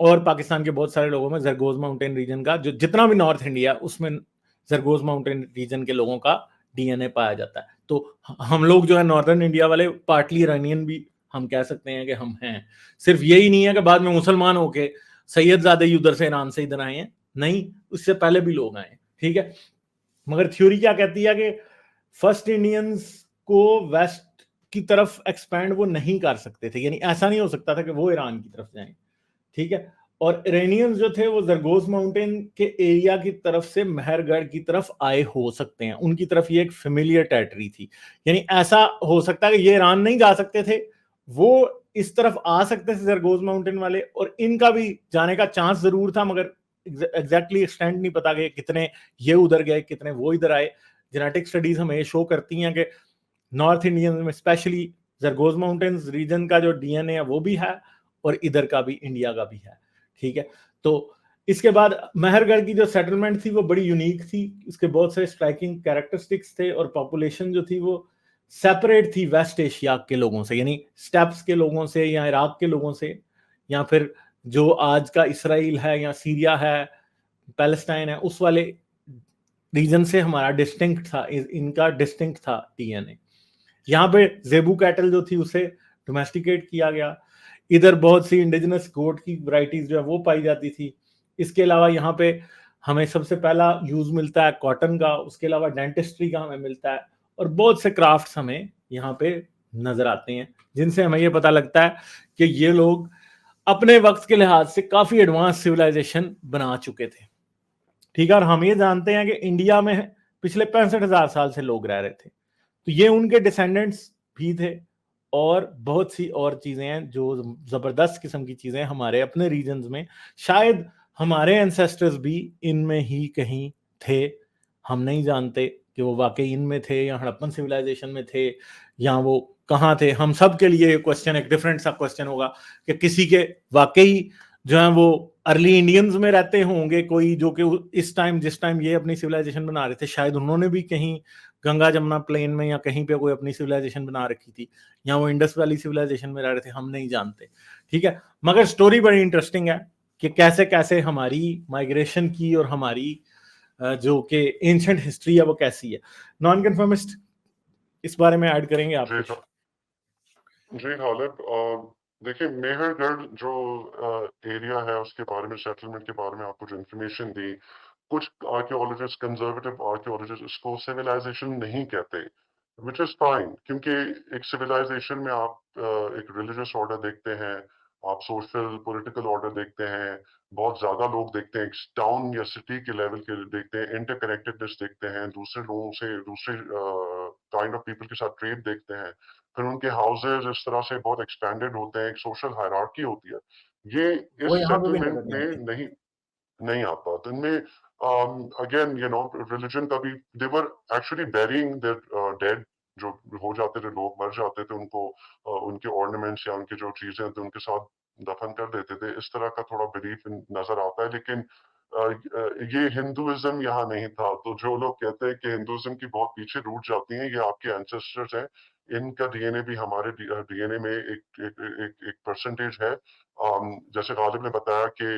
और पाकिस्तान के बहुत सारे लोगों में जरगोज माउंटेन रीजन का, जो जितना भी नॉर्थ इंडिया, उसमें जरगोज माउंटेन रीजन के लोगों का डीएनए पाया जाता है। तो हम लोग जो है नॉर्दर्न इंडिया वाले पार्टली ईरानियन भी हम कह सकते हैं कि हम हैं। सिर्फ यही नहीं है कि बाद में मुसलमान होके सैयदजादे उधर से ईरान से इधर आए हैं, नहीं, उससे पहले भी लोग आए। ठीक है, मगर थ्योरी क्या कहती है कि फर्स्ट इंडियंस को वेस्ट की तरफ एक्सपैंड वो नहीं कर सकते थे, यानी ऐसा नहीं हो सकता था कि वो ईरान की तरफ जाएं। ठीक है, और इरानियंस जो थे वो जरगोज माउंटेन के एरिया की तरफ से मेहरगढ़ की तरफ आए हो सकते हैं, उनकी तरफ ये एक फेमिलियर टेरिटरी थी। यानी ऐसा हो सकता है कि ये ईरान नहीं जा सकते थे, वो इस तरफ आ सकते थे जरगोज माउंटेन वाले, और इनका भी जाने का चांस जरूर था, मगर एग्जैक्टली एक्सटेंट नहीं पता कि कितने ये उधर गए कितने वो इधर आए। जेनेटिक स्टडीज हमें ये शो करती हैं कि नॉर्थ इंडियन में स्पेशली जरगोज माउंटेन्स रीजन का जो डीएनए है वो भी है, और इधर का भी, इंडिया का भी है। ठीक है, तो इसके बाद मेहरगढ़ की जो सेटलमेंट थी वो बड़ी यूनिक थी, इसके बहुत सारे स्ट्राइकिंग कैरेक्टरिस्टिक्स थे, और पॉपुलेशन जो थी वो सेपरेट थी वेस्ट एशिया के लोगों से, यानी स्टेप्स के लोगों से या इराक के लोगों से, या फिर जो आज का इसराइल है या सीरिया है, पैलेस्टाइन है, उस वाले रीजन से हमारा डिस्टिंक्ट था, इनका डिस्टिंक्ट था डीएनए। यहाँ पे जेबू कैटल जो थी उसे डोमेस्टिकेट किया गया। इधर बहुत सी इंडिजिनस गोट की वैरायटीज जो है वो पाई जाती थी। इसके अलावा यहाँ पे हमें सबसे पहला यूज मिलता है कॉटन का, उसके अलावा डेंटिस्ट्री का हमें मिलता है, और बहुत से क्राफ्ट्स हमें यहाँ पे नजर आते हैं, जिनसे हमें ये पता लगता है कि ये लोग अपने वक्त के लिहाज से काफी एडवांस सिविलाइजेशन बना चुके थे। ठीक है, और हम ये जानते हैं कि इंडिया में पिछले 65,000 साल से लोग रह रहे थे, तो ये उनके डिसेंडेंट्स भी थे, और बहुत सी और चीजें हैं जो जबरदस्त किस्म की चीजें हमारे अपने रीजन्स में, शायद हमारे एंसेस्टर्स भी इनमें ही कहीं थे, हम नहीं जानते कि वो वाकई इनमें थे या हड़प्पन सिविलाइजेशन में थे या वो कहाँ थे। हम सब के लिए क्वेश्चन एक डिफरेंट सा क्वेश्चन होगा कि किसी के वाकई जो है वो अर्ली इंडियंस में रहते होंगे, कोई जो कि इस टाइम जिस टाइम ये अपनी सिविलाइजेशन बना रहे थे शायद उन्होंने भी कहीं गंगा जमुना प्लेन में या कहीं पे कोई अपनी सिविलाइजेशन बना रखी थी, या वो इंडस वैली सिविलाइजेशन में रह रहे थे, हम नहीं जानते। ठीक है, मगर स्टोरी बड़ी इंटरेस्टिंग है कि कैसे कैसे हमारी माइग्रेशन की और हमारी जो कि एंशिएंट हिस्ट्री है वो कैसी है। नॉन कन्फर्मिस्ट इस बारे में ऐड करेंगे आप कुछ? जी गालिब, देखिए मेहरगढ़ जो एरिया है उसके बारे में, सेटलमेंट के बारे में आपको जो इन्फॉर्मेशन दी, कुछ आर्कियोलॉजिस्ट, कंजर्वेटिव आर्कियोलॉजिस्ट इसको सिविलाइजेशन नहीं कहते, विच इज फाइन, क्योंकि एक सिविलाइजेशन में आप एक रिलीजियस ऑर्डर देखते हैं, आप सोशल पॉलिटिकल ऑर्डर देखते हैं, बहुत ज्यादा लोग देखते हैं, टाउन या सिटी के लेवल के देखते हैं, इंटरकनेक्टेडनेस देखते हैं, दूसरे लोगों से, दूसरे काइंड ऑफ पीपल के साथ ट्रेड देखते हैं, फिर उनके हाउसेज इस तरह से बहुत एक्सपेंडेड होते हैं, एक सोशल हायरार्की होती है, ये इस सेटलमेंट में नहीं आता। तो इनमें अगेन यू नो रिलीजन का भी, they were actually burying their dead, जो हो जाते थे लोग, मर जाते थे, उनको उनके ऑर्नामेंट्स या उनकी जो चीजें थे उनके साथ दफन कर देते थे, इस तरह का थोड़ा बिलीफ नजर आता है। लेकिन ये हिंदुइज्म यहाँ नहीं था, तो जो लोग कहते हैं कि हिंदुइज्म की बहुत पीछे रूट जाती हैं, ये आपके एंसेस्टर्स हैं, इनका डीएनए भी हमारे डीएनए में एक परसेंटेज है। जैसे गालिब ने बताया कि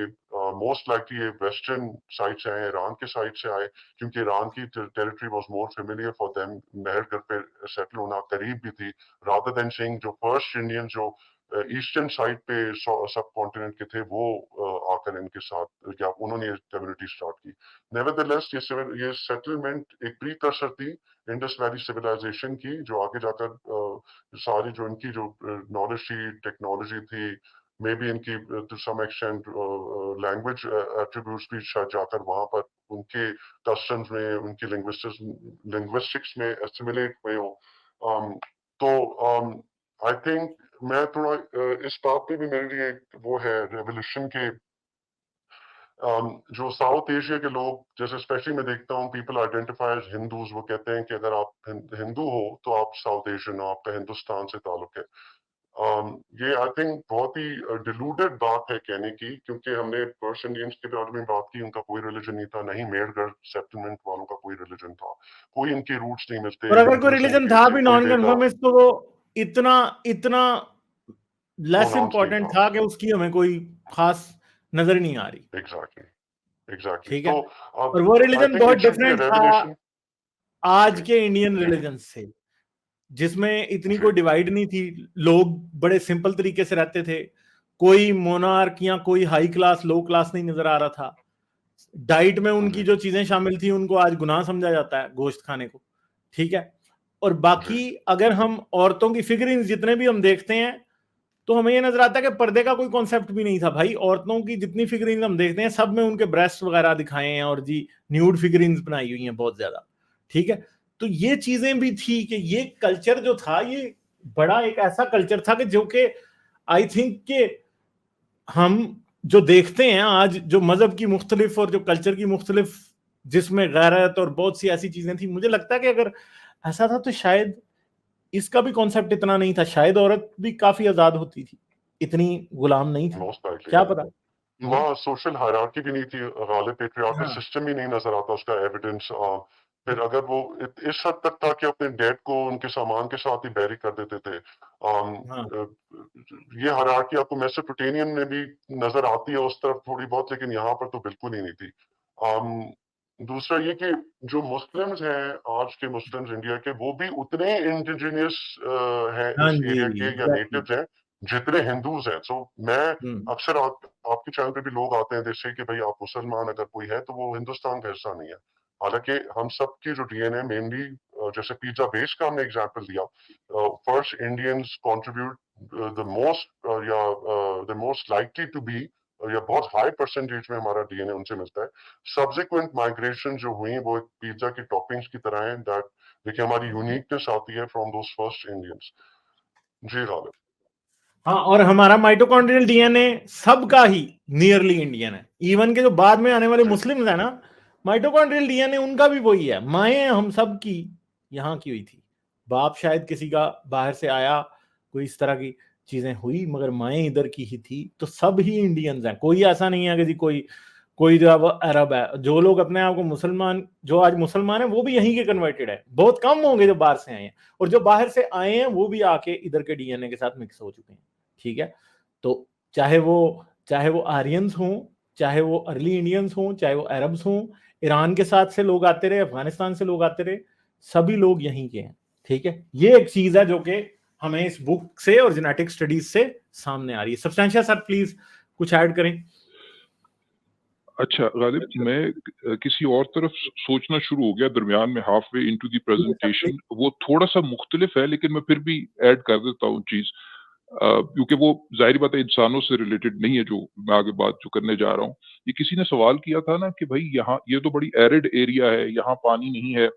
मोस्ट लाइकली ये वेस्टर्न साइड से आए, ईरान के साइड से आए, क्योंकि ईरान की territory was more familiar for them, Mehrgarh पे सेटल होना करीब भी थी, रादर देन सेइंग जो फर्स्ट इंडियन जो ईस्टर्न साइड पे सब कॉन्टिनेंट के थे वो आकर इनके साथ या उन्होंने कम्युनिटी स्टार्ट की। नेवरदलेस ये सेटलमेंट एक प्रीकर्सर थी इंडस वैली सिविलाइजेशन की, जो आगे जाकर सारी जो इनकी जो नॉलेज थी, टेक्नोलॉजी थी, मे बी इनकी to some extent language attributes भी शायद जाकर वहां पर उनके कस्टम्स में, उनकी लिंग्विस्टिक्स में एसिमिलेट हुए हो। तो आई थिंक मैं थोड़ा इस बात पे भी मेरे लिए वो है रेवोल्यूशन के जो साउथ एशिया के लोग, जैसे स्पेशली मैं देखता हूँ पीपल आइडेंटिफाई एज हिंदूज, वो कहते हैं कि अगर आप हिंदू हो तो आप साउथ एशियन हो, आपका हिंदुस्तान से ताल्लुक है। ये आई थिंक बहुत ही डिलूडेड बात है कहने की, क्योंकि हमने पर्स इंडियंस के बारे में बात की, उनका कोई रिलीजन नहीं था, नहीं मेहरगढ़ सेटलमेंट वालों का कोई रिलीजन था, कोई इनके रूट्स नहीं मिलते। और अगर कोई रिलीजन था भी नॉन कन्फर्मिस्ट, तो वो इतना इतना लेस इंपॉर्टेंट था कि उसकी हमें कोई खास नजर नहीं आ रही। एग्जैक्टली ठीक है, तो और वो रिलीजन बहुत डिफरेंट था आज के इंडियन रिलीजन से, जिसमें इतनी कोई डिवाइड नहीं थी, लोग बड़े सिंपल तरीके से रहते थे, कोई मोनार्क या कोई हाई क्लास लो क्लास नहीं नजर आ रहा था। डाइट में उनकी जो चीजें शामिल थी उनको आज गुनाह समझा जाता है गोश्त खाने को। ठीक है, और बाकी अगर हम औरतों की फिगरिंग जितने भी हम देखते हैं तो हमें ये नजर आता है कि पर्दे का कोई कॉन्सेप्ट भी नहीं था भाई। औरतों की जितनी फिगरिंग हम देखते हैं सब में उनके ब्रेस्ट वगैरह दिखाए हैं, और जी न्यूड फिगरिंग्स बनाई हुई हैं बहुत ज्यादा। ठीक है, तो ये चीजें भी थी कि ये कल्चर जो था ये बड़ा एक ऐसा कल्चर था कि जो कि आई थिंक कि हम जो देखते हैं आज, जो मजहब की मुख्तलिफ और जो कल्चर की मुख्तलिफ, जिसमें गैरत और बहुत सी ऐसी चीजें थी, मुझे लगता है कि अगर ऐसा था तो शायद इसका भी कॉन्सेप्ट इतना नहीं था, शायद औरत भी काफी आजाद होती थी, इतनी गुलाम नहीं थी, मोस्ट लाइकली क्या पता। वहाँ सोशल हायरार्की भी नहीं थी, गालिब पेट्रियार्कल हाँ सिस्टम ही नहीं नजर आता उसका एविडेंस। फिर अगर वो इस हद तक था कि अपने डेड को उनके सामान के साथ ही बैरी कर देते थे। हाँ ये हायरार्की आपको मेसोपोटामियन में भी नजर आती है उस तरफ थोड़ी बहुत, लेकिन यहाँ पर तो बिल्कुल ही नहीं थी। दूसरा ये कि जो मुस्लिम्स हैं आज के मुस्लिम्स इंडिया के, वो भी उतने इंडिजिनियस हैं हाँ इस जी, एरिया के या एग्जैक्टली। नेटिव्स हैं जितने हिंदूज हैं। सो मैं अक्सर आपके चैनल पे भी लोग आते हैं जैसे कि भाई आप मुसलमान अगर कोई है तो वो हिंदुस्तान का हिस्सा नहीं है। हालांकि हम सब की जो डीएनए मेनली, जैसे पिज्जा बेस का हमने एग्जांपल दिया, first Indians contribute the most या the most likely to be, या बहुत हाई परसेंटेज में हमारा डीएनए उनसे मिलता है। सब्सिक्वेंट माइग्रेशन जो हुई वो एक पिज्जा की टॉपिंग्स की तरह है, दैट देखिए हमारी यूनिकनेस आती है फ्रॉम दोस फर्स्ट इंडियंस। जी गालिब। हाँ, और हमारा माइटोकॉन्ड्रियल डीएनए सबका ही नियरली इंडियन है, इवन के जो बाद में आने वाले जी मुस्लिम्स है ना, माइटोकॉन्ड्रियल डीएनए उनका भी वही है, माएँ हम सब की यहाँ की हुई थी, बाप शायद किसी का बाहर से आया, कोई इस तरह की चीजें हुई, मगर माएँ इधर की ही थी, तो सब ही इंडियंस हैं, कोई ऐसा नहीं है कि जी कोई कोई जो है वो अरब है। जो लोग अपने आप को मुसलमान, जो आज मुसलमान है, वो भी यहीं के कन्वर्टेड है, बहुत कम होंगे जो बाहर से आए हैं, और जो बाहर से आए हैं वो भी आके इधर के डीएनए के साथ मिक्स हो चुके हैं। ठीक है, तो चाहे वो आर्यंस हों, चाहे वो अर्ली इंडियंस हों, चाहे वो अरब्स हों, ईरान के साथ से लोग आते रहे, अफगानिस्तान से लोग आते रहे, सभी लोग यहीं के हैं। ठीक है, ये एक चीज है जो कि हमें इस बुक से और जेनेटिक स्टडीज से सामने आ रही है। सब्सटेंशिया सर प्लीज कुछ ऐड करें। अच्छा गालिब, मैं किसी और तरफ सोचना शुरू हो गया दरमियान में, half way into the presentation. वो थोड़ा सा मुख्तलिफ है लेकिन मैं फिर भी ऐड कर देता हूँ चीज, क्योंकि वो जाहिर बात है इंसानों से रिलेटेड नहीं है जो मैं आगे बात जो करने जा रहा हूँ। ये किसी ने सवाल किया था ना कि भाई यहाँ ये तो बड़ी एरिड एरिया है, यहाँ पानी नहीं है।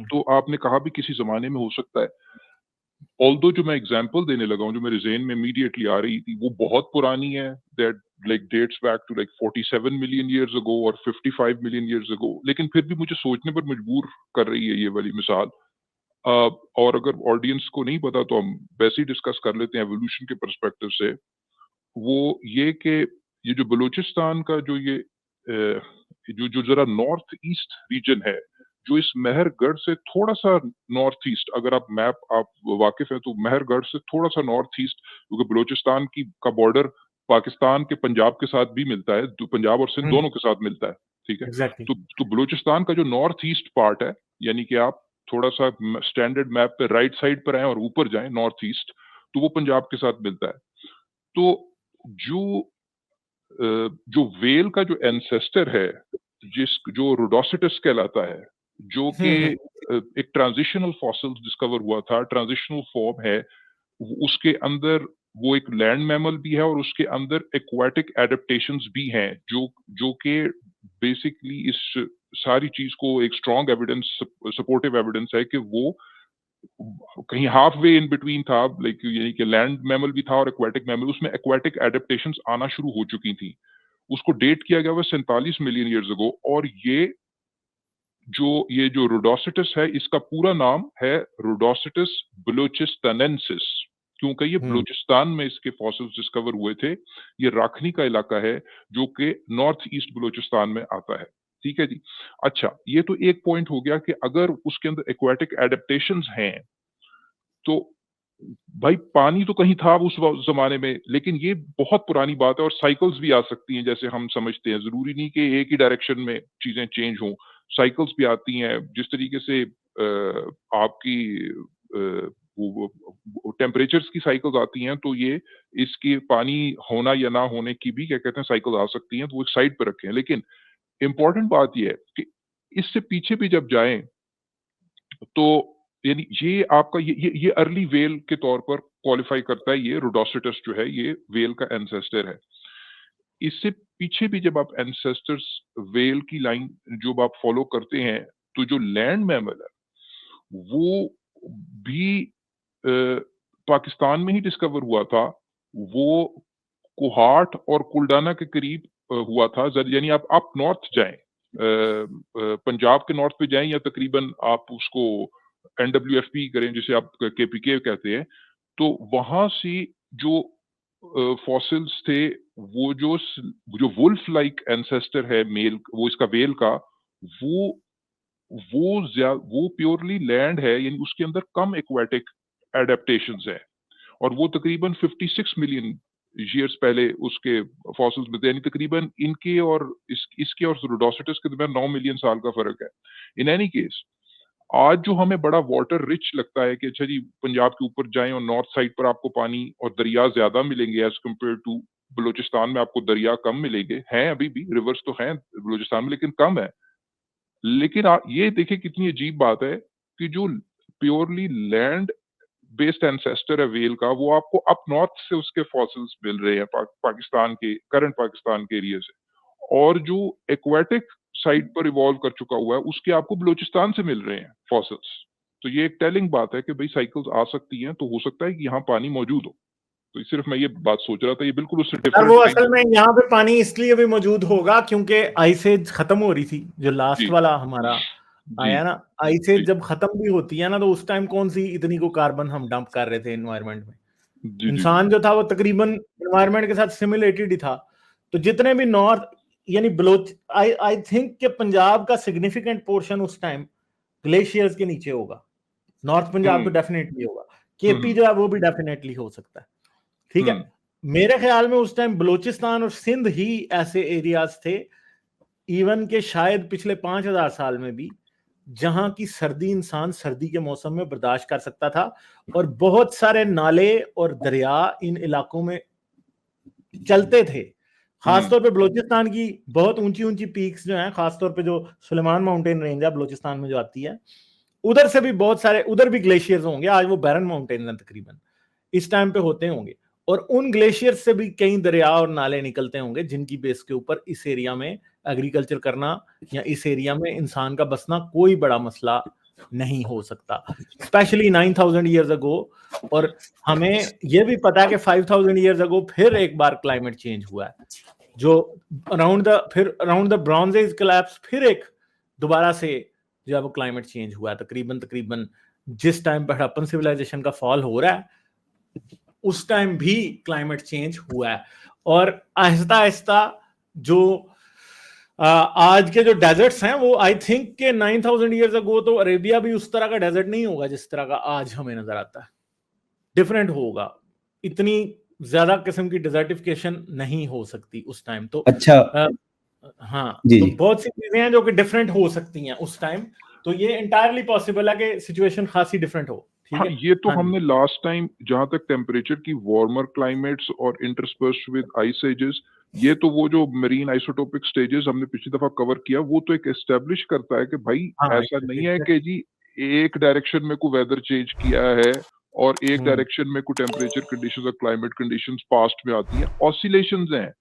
तो आपने कहा भी किसी जमाने में हो सकता है। ऑल्दो जो मैं एग्जांपल देने लगा हूँ, जो मेरे ज़हन में इमीडिएटली आ रही थी, वो बहुत पुरानी है, that like dates back to like 47 million years ago और 55 मिलियन ईयर्स अगो, लेकिन फिर भी मुझे सोचने पर मजबूर कर रही है ये वाली मिसाल। और अगर ऑडियंस को नहीं पता तो हम वैसे ही डिस्कस कर लेते हैं एवोल्यूशन के पर्सपेक्टिव से। वो ये कि ये जो बलूचिस्तान का जो ये जो जो जरा नॉर्थ ईस्ट रीजन है, जो इस मेहरगढ़ से थोड़ा सा नॉर्थ ईस्ट, अगर आप मैप आप वाकिफ है तो मेहरगढ़ से थोड़ा सा नॉर्थ ईस्ट, क्योंकि बलूचिस्तान की का बॉर्डर पाकिस्तान के पंजाब के साथ भी मिलता है, तो पंजाब और सिंध दोनों के साथ मिलता है। ठीक है, एग्जैक्टली। तो बलूचिस्तान का जो नॉर्थ ईस्ट पार्ट है, यानी कि आप थोड़ा सा स्टैंडर्ड मैप पे राइट साइड पर आए और ऊपर जाएं नॉर्थ ईस्ट, तो वो पंजाब के साथ मिलता है। तो जो जो व्हेल का जो एंसेस्टर है, जो रोडोसिटस कहलाता है, जो कि एक ट्रांजिशनल फॉसिल डिस्कवर हुआ था, ट्रांजिशनल फॉर्म है, उसके अंदर वो एक लैंड मैमल भी है और उसके अंदर एक्वाटिक एडेप्टेशंस भी हैं, जो कि बेसिकली इस सारी चीज को एक स्ट्रॉन्ग एविडेंस, सपोर्टिव एविडेंस है कि वो कहीं हाफ वे इन बिटवीन था, लाइक यानी कि लैंड मैमल भी था और एक्वाटिक मैमल, उसमें एक्वाटिक एडेप्टेशंस आना शुरू हो चुकी थी। उसको डेट किया गया हुआ 47 मिलियन ईयर्स अगो, और ये जो रोडोसिटस है, इसका पूरा नाम है रोडोसिटस बलूचिस्तानेंसिस, क्योंकि ये बलूचिस्तान में इसके फॉसिल्स डिस्कवर हुए थे। ये राखनी का इलाका है जो कि नॉर्थ ईस्ट बलूचिस्तान में आता है। ठीक है जी। अच्छा, ये तो एक पॉइंट हो गया कि अगर उसके अंदर एक्वाटिक एडेप्टेशंस हैं, तो भाई पानी तो कहीं था उस जमाने में, लेकिन ये बहुत पुरानी बात है और साइकिल्स भी आ सकती हैं जैसे हम समझते हैं। जरूरी नहीं कि एक ही डायरेक्शन में चीजें चेंज हों, साइकिल्स भी आती हैं। जिस तरीके से आपकी टेम्परेचर्स की साइकिल्स आती हैं, तो ये इसकी पानी होना या ना होने की भी क्या कहते हैं साइकिल आ सकती हैं, तो वो एक साइड पर रखें। लेकिन इंपॉर्टेंट बात यह है कि इससे पीछे भी जब जाएं, तो यानी ये आपका ये अर्ली वेल के तौर पर क्वालिफाई करता है। ये रोडोसिटस जो है ये वेल का एंसेस्टर है। इससे पीछे भी जब आप एंसेस्टर्स वेल की लाइन जो आप फॉलो करते हैं, तो जो लैंड मैमल है वो भी पाकिस्तान में ही डिस्कवर हुआ था, वो कोहाट और कुलडाना के करीब हुआ था। यानी आप अप नॉर्थ जाएं, पंजाब के नॉर्थ पे जाएं, या तकरीबन आप उसको NWFP करें, जिसे आप KPK कहते हैं, तो वहां से जो फॉसिल्स थे, वो जो वुल्फ लाइक एंसेस्टर है मेल, वो इसका वेल का, वो प्योरली लैंड है, यानी उसके अंदर कम एक्वाटिक एडेप्टेशंस है, और वो तकरीबन 56 मिलियन ईयर्स पहले उसके फॉसिल्स मिलते हैं, यानी तकरीबन इनके और इसके और रोडोसिटस के दरमियान 9 मिलियन साल का फर्क है। इन एनी केस, आज जो हमें बड़ा वाटर रिच लगता है कि अच्छा जी पंजाब के ऊपर जाएं और नॉर्थ साइड पर आपको पानी और दरिया ज्यादा मिलेंगे एज कम्पेयर टू बलूचिस्तान में आपको दरिया कम मिलेंगे, हैं अभी भी रिवर्स तो हैं बलूचिस्तान में, लेकिन कम है। लेकिन ये देखिए कितनी अजीब बात है कि जो प्योरली लैंड बेस्ड एंसेस्टर है वेल का, वो आपको अप नॉर्थ से उसके फॉसिल्स मिल रहे हैं, पाकिस्तान के करंट पाकिस्तान के एरिया से, और जो एक्वाटिक साइड पर इवॉल्व कर चुका हुआ है उसके आपको बलूचिस्तान से मिल रहे हैं फॉसिल्स। तो ये एक टेलिंग बात है कि भाई साइकिल्स आ सकती हैं, तो हो सकता है कि यहाँ पानी मौजूद हो। तो सिर्फ मैं ये बात सोच रहा था, ये बिल्कुल उससे डिफरेंट। वो असल में यहाँ पे पानी इसलिए भी मौजूद होगा क्योंकि आइस एज खत्म हो रही थी, जो लास्ट वाला हमारा आया ना, आइस एज जब खत्म भी होती है ना, तो उस टाइम कौन सी इतनी को कार्बन हम डंप कर रहे थे एनवायरनमेंट में। इंसान जो था वो तकरीबन एनवायरनमेंट के साथ सिमुलेटेड ही था। तो जितने भी नॉर्थ यानी बलोच, आई थिंक कि पंजाब का सिग्निफिकेंट पोर्शन उस टाइम ग्लेशियर्स के नीचे होगा। नॉर्थ पंजाब तो डेफिनेटली होगा, केपी जो है वो भी डेफिनेटली हो सकता है, ठीक है। मेरे ख्याल में उस टाइम बलूचिस्तान और सिंध ही ऐसे एरियाज थे, इवन के शायद पिछले 5000 साल में भी, जहां की सर्दी इंसान सर्दी के मौसम में बर्दाश्त कर सकता था, और बहुत सारे नाले और दरिया इन इलाकों में चलते थे। खासतौर पे बलूचिस्तान की बहुत ऊंची ऊंची पीक्स जो हैं, खासतौर पे जो सुलेमान माउंटेन रेंज है बलूचिस्तान में जो आती है, उधर से भी बहुत सारे, उधर भी ग्लेशियर्स होंगे। आज वो बैरन माउंटेन हैं तकरीबन, इस टाइम पे होते होंगे, और उन ग्लेशियर से भी कई दरिया और नाले निकलते होंगे, जिनकी बेस के ऊपर इस एरिया में एग्रीकल्चर करना या इस एरिया में इंसान का बसना कोई बड़ा मसला नहीं हो सकता, स्पेशली 9000 ईयर्स अगो। और हमें यह भी पता है कि 5000 ईयर्स अगो फिर एक बार क्लाइमेट चेंज हुआ है, जो around the bronze age collapse, फिर एक दोबारा से जो है वो क्लाइमेट चेंज हुआ है। तकरीबन जिस टाइम पर हड़प्पन सिविलाइजेशन का फॉल हो रहा है, उस टाइम भी क्लाइमेट चेंज हुआ है। और आहिस्ता आहिस्ता जो आज के जो डेजर्ट्स हैं, वो आई थिंक के 9000 ईयर्स अगो तो अरेबिया भी उस तरह का डेजर्ट नहीं होगा जिस तरह का आज हमें नजर आता है, डिफरेंट होगा। इतनी ज्यादा किस्म की डिजर्टिफिकेशन नहीं हो सकती उस टाइम। तो अच्छा, हाँ, तो बहुत सी चीजें हैं जो कि डिफरेंट हो सकती हैं उस टाइम। तो ये एंटायरली पॉसिबल है कि सिचुएशन खासी डिफरेंट हो। हाँ, ये तो हमने लास्ट टाइम जहां तक टेम्परेचर की वार्मर क्लाइमेट्स और इंटरस्पर्स्ड विद आइस एजेस, ये तो वो जो मरीन आइसोटोपिक स्टेजेस हमने पिछली दफा कवर किया, वो तो एक एस्टेब्लिश करता है कि भाई ऐसा नहीं है कि जी एक डायरेक्शन में कोई वेदर चेंज किया है और एक डायरेक्शन में कोई टेम्परेचर कंडीशंस और क्लाइमेट कंडीशंस पास्ट में आती हैं, ऑसिलेशंस हैं।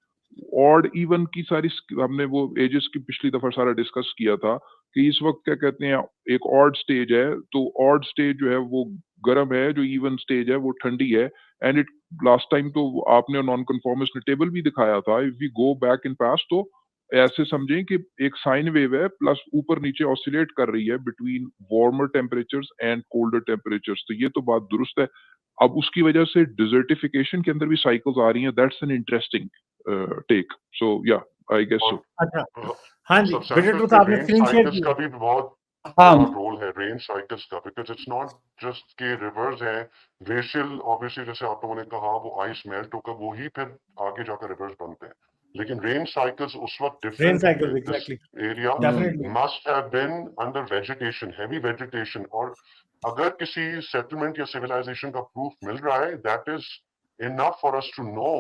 ऑड इवन की सारी हमने वो एजेस की पिछली दफा सारा डिस्कस किया था कि इस वक्त क्या कहते हैं, एक ऑड स्टेज है, तो ऑड स्टेज जो है वो गर्म है, जो इवन स्टेज है वो ठंडी है। एंड इट लास्ट टाइम तो आपने नॉन कन्फॉर्मिस्ट ने टेबल भी दिखाया था, if we go back in past, तो ऐसे समझें कि एक साइन वेव है प्लस ऊपर नीचे ऑसिलेट कर रही है between warmer temperatures and colder temperatures. तो ये तो बात दुरुस्त है। अब उसकी वजह से डिजर्टिफिकेशन के अंदर भी साइकिल्स आ रही हैं, दैट्स एन इंटरेस्टिंग टेक। सो या आई गेस सो। अच्छा, हाँ जी, आपने स्क्रीन शेयर की। का भी बहुत बड़ा रोल है रेन साइकिल्स का, बिकॉज इट्स नॉट जस्ट के रिवर्स हैं, ग्लेशियल ऑब्वियसली जैसे आप लोगों ने कहा वो आइस मेल्ट होकर वो ही फिर आगे जाकर रिवर्स बनते हैं, लेकिन रेन साइकिल्स उस वक्त different area must have been under vegetation, heavy vegetation, और अगर किसी सेटलमेंट या सिविलाइजेशन का प्रूफ मिल रहा है, that is enough for us to know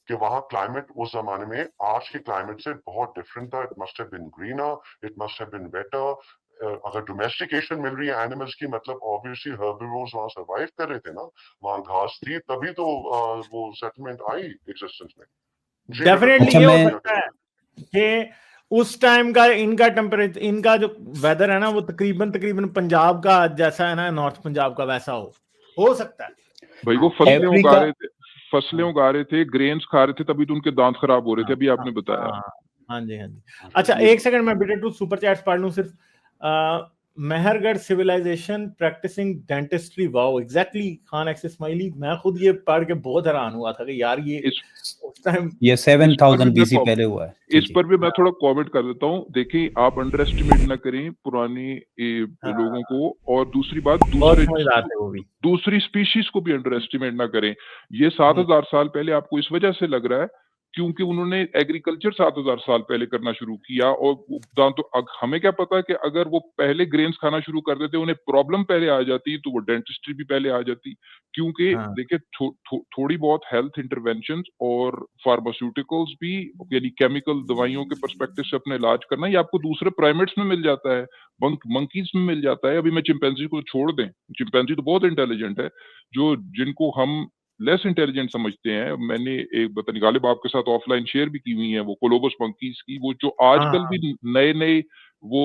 कि वहां क्लाइमेट उस जमाने में आज के क्लाइमेट से बहुत डिफरेंट था। It must have been greener, it must have been better. अगर डोमेस्टिकेशन मिल रही है एनिमल्स की, मतलब ऑब्वियसली हर्बिवोर्स वहां सर्वाइव कर रहे थे ना, वहां घास थी, तभी तो वो सेटलमेंट आई एग्जिस्टेंस में। डेफिनेटली ये हो सकता है कि उस टाइम का इनका टेम्परेचर, इनका जो वेदर है ना, वो तकरीबन पंजाब का जैसा है ना, नॉर्थ पंजाब का वैसा हो, हो सकता है। भाई वो फसलें अफ्रीका उगा रहे थे, ग्रेन्स खा रहे थे, तभी तो उनके दांत खराब हो रहे थे, अभी आपने बताया। हाँ जी। अच्छा, एक सेकंड, मैं बिटर टू सुपर चैट्स पढ़ लूं सिर्फ। Mehrgarh civilization practicing dentistry, wow, exactly, Khan X smiley. मैं खुद ये पढ़ के बहुत हैरान हुआ था कि यार ये उस टाइम ये 7000 BC पहले हुआ है। इस पर भी मैं थोड़ा कमेंट कर देता हूँ। देखिए, आप अंडर एस्टिमेट ना करें पुराने लोगों को, और दूसरी बात, दूसरी स्पीशीज को भी अंडर एस्टिमेट ना करें। ये 7000 साल पहले आपको इस वजह से लग रहा है क्योंकि उन्होंने एग्रीकल्चर 7000 साल पहले करना शुरू किया, और तो हमें क्या पता कि अगर वो पहले ग्रेन्स खाना शुरू कर देते, उन्हें प्रॉब्लम पहले आ जाती, तो वो डेंटिस्ट्री भी पहले आ जाती। क्योंकि देखिए, थोड़ी बहुत हेल्थ इंटरवेंशन और फार्मास्यूटिकल्स भी, यानी केमिकल दवाइयों के पर्सपेक्टिव से अपने इलाज करना, ये आपको दूसरे प्राइमेट्स में मिल जाता है, मंकीज में मिल जाता है। अभी मैं चिंपैंजी को छोड़ दें, चिंपैंजी तो बहुत इंटेलिजेंट है, जिनको हम लेस इंटेलिजेंट समझते हैं। मैंने एक पता नहीं गालिब आपके साथ ऑफलाइन शेयर भी की हुई है वो कोलोबस मंकीज की, वो जो आजकल भी नए वो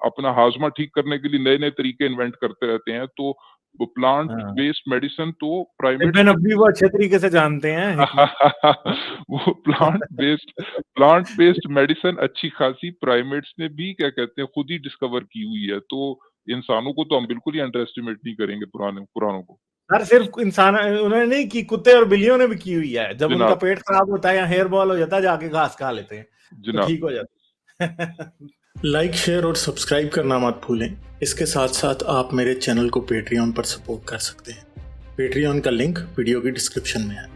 अपना हाजमा ठीक करने के लिए नए तरीके इन्वेंट करते रहते हैं। तो वो प्लांट बेस्ड मेडिसिन तो प्राइमेट वो अच्छे तरीके से जानते हैं वो प्लांट बेस्ड मेडिसिन अच्छी खासी प्राइमेट्स ने भी क्या कहते हैं खुद ही डिस्कवर की हुई है। तो इंसानों को तो हम बिल्कुल ही अंडर एस्टिमेट नहीं करेंगे पुरानों को। सर सिर्फ इंसान उन्होंने नहीं की, कुत्ते और बिल्लियों ने भी की हुई है। जब उनका पेट खराब होता है या हेयर बॉल हो जाता है, जाके घास खा लेते हैं तो ठीक हो जाता है। लाइक, शेयर और सब्सक्राइब करना मत भूलें। इसके साथ साथ आप मेरे चैनल को पेट्रियन पर सपोर्ट कर सकते हैं। पेट्रियन का लिंक वीडियो की डिस्क्रिप्शन में है।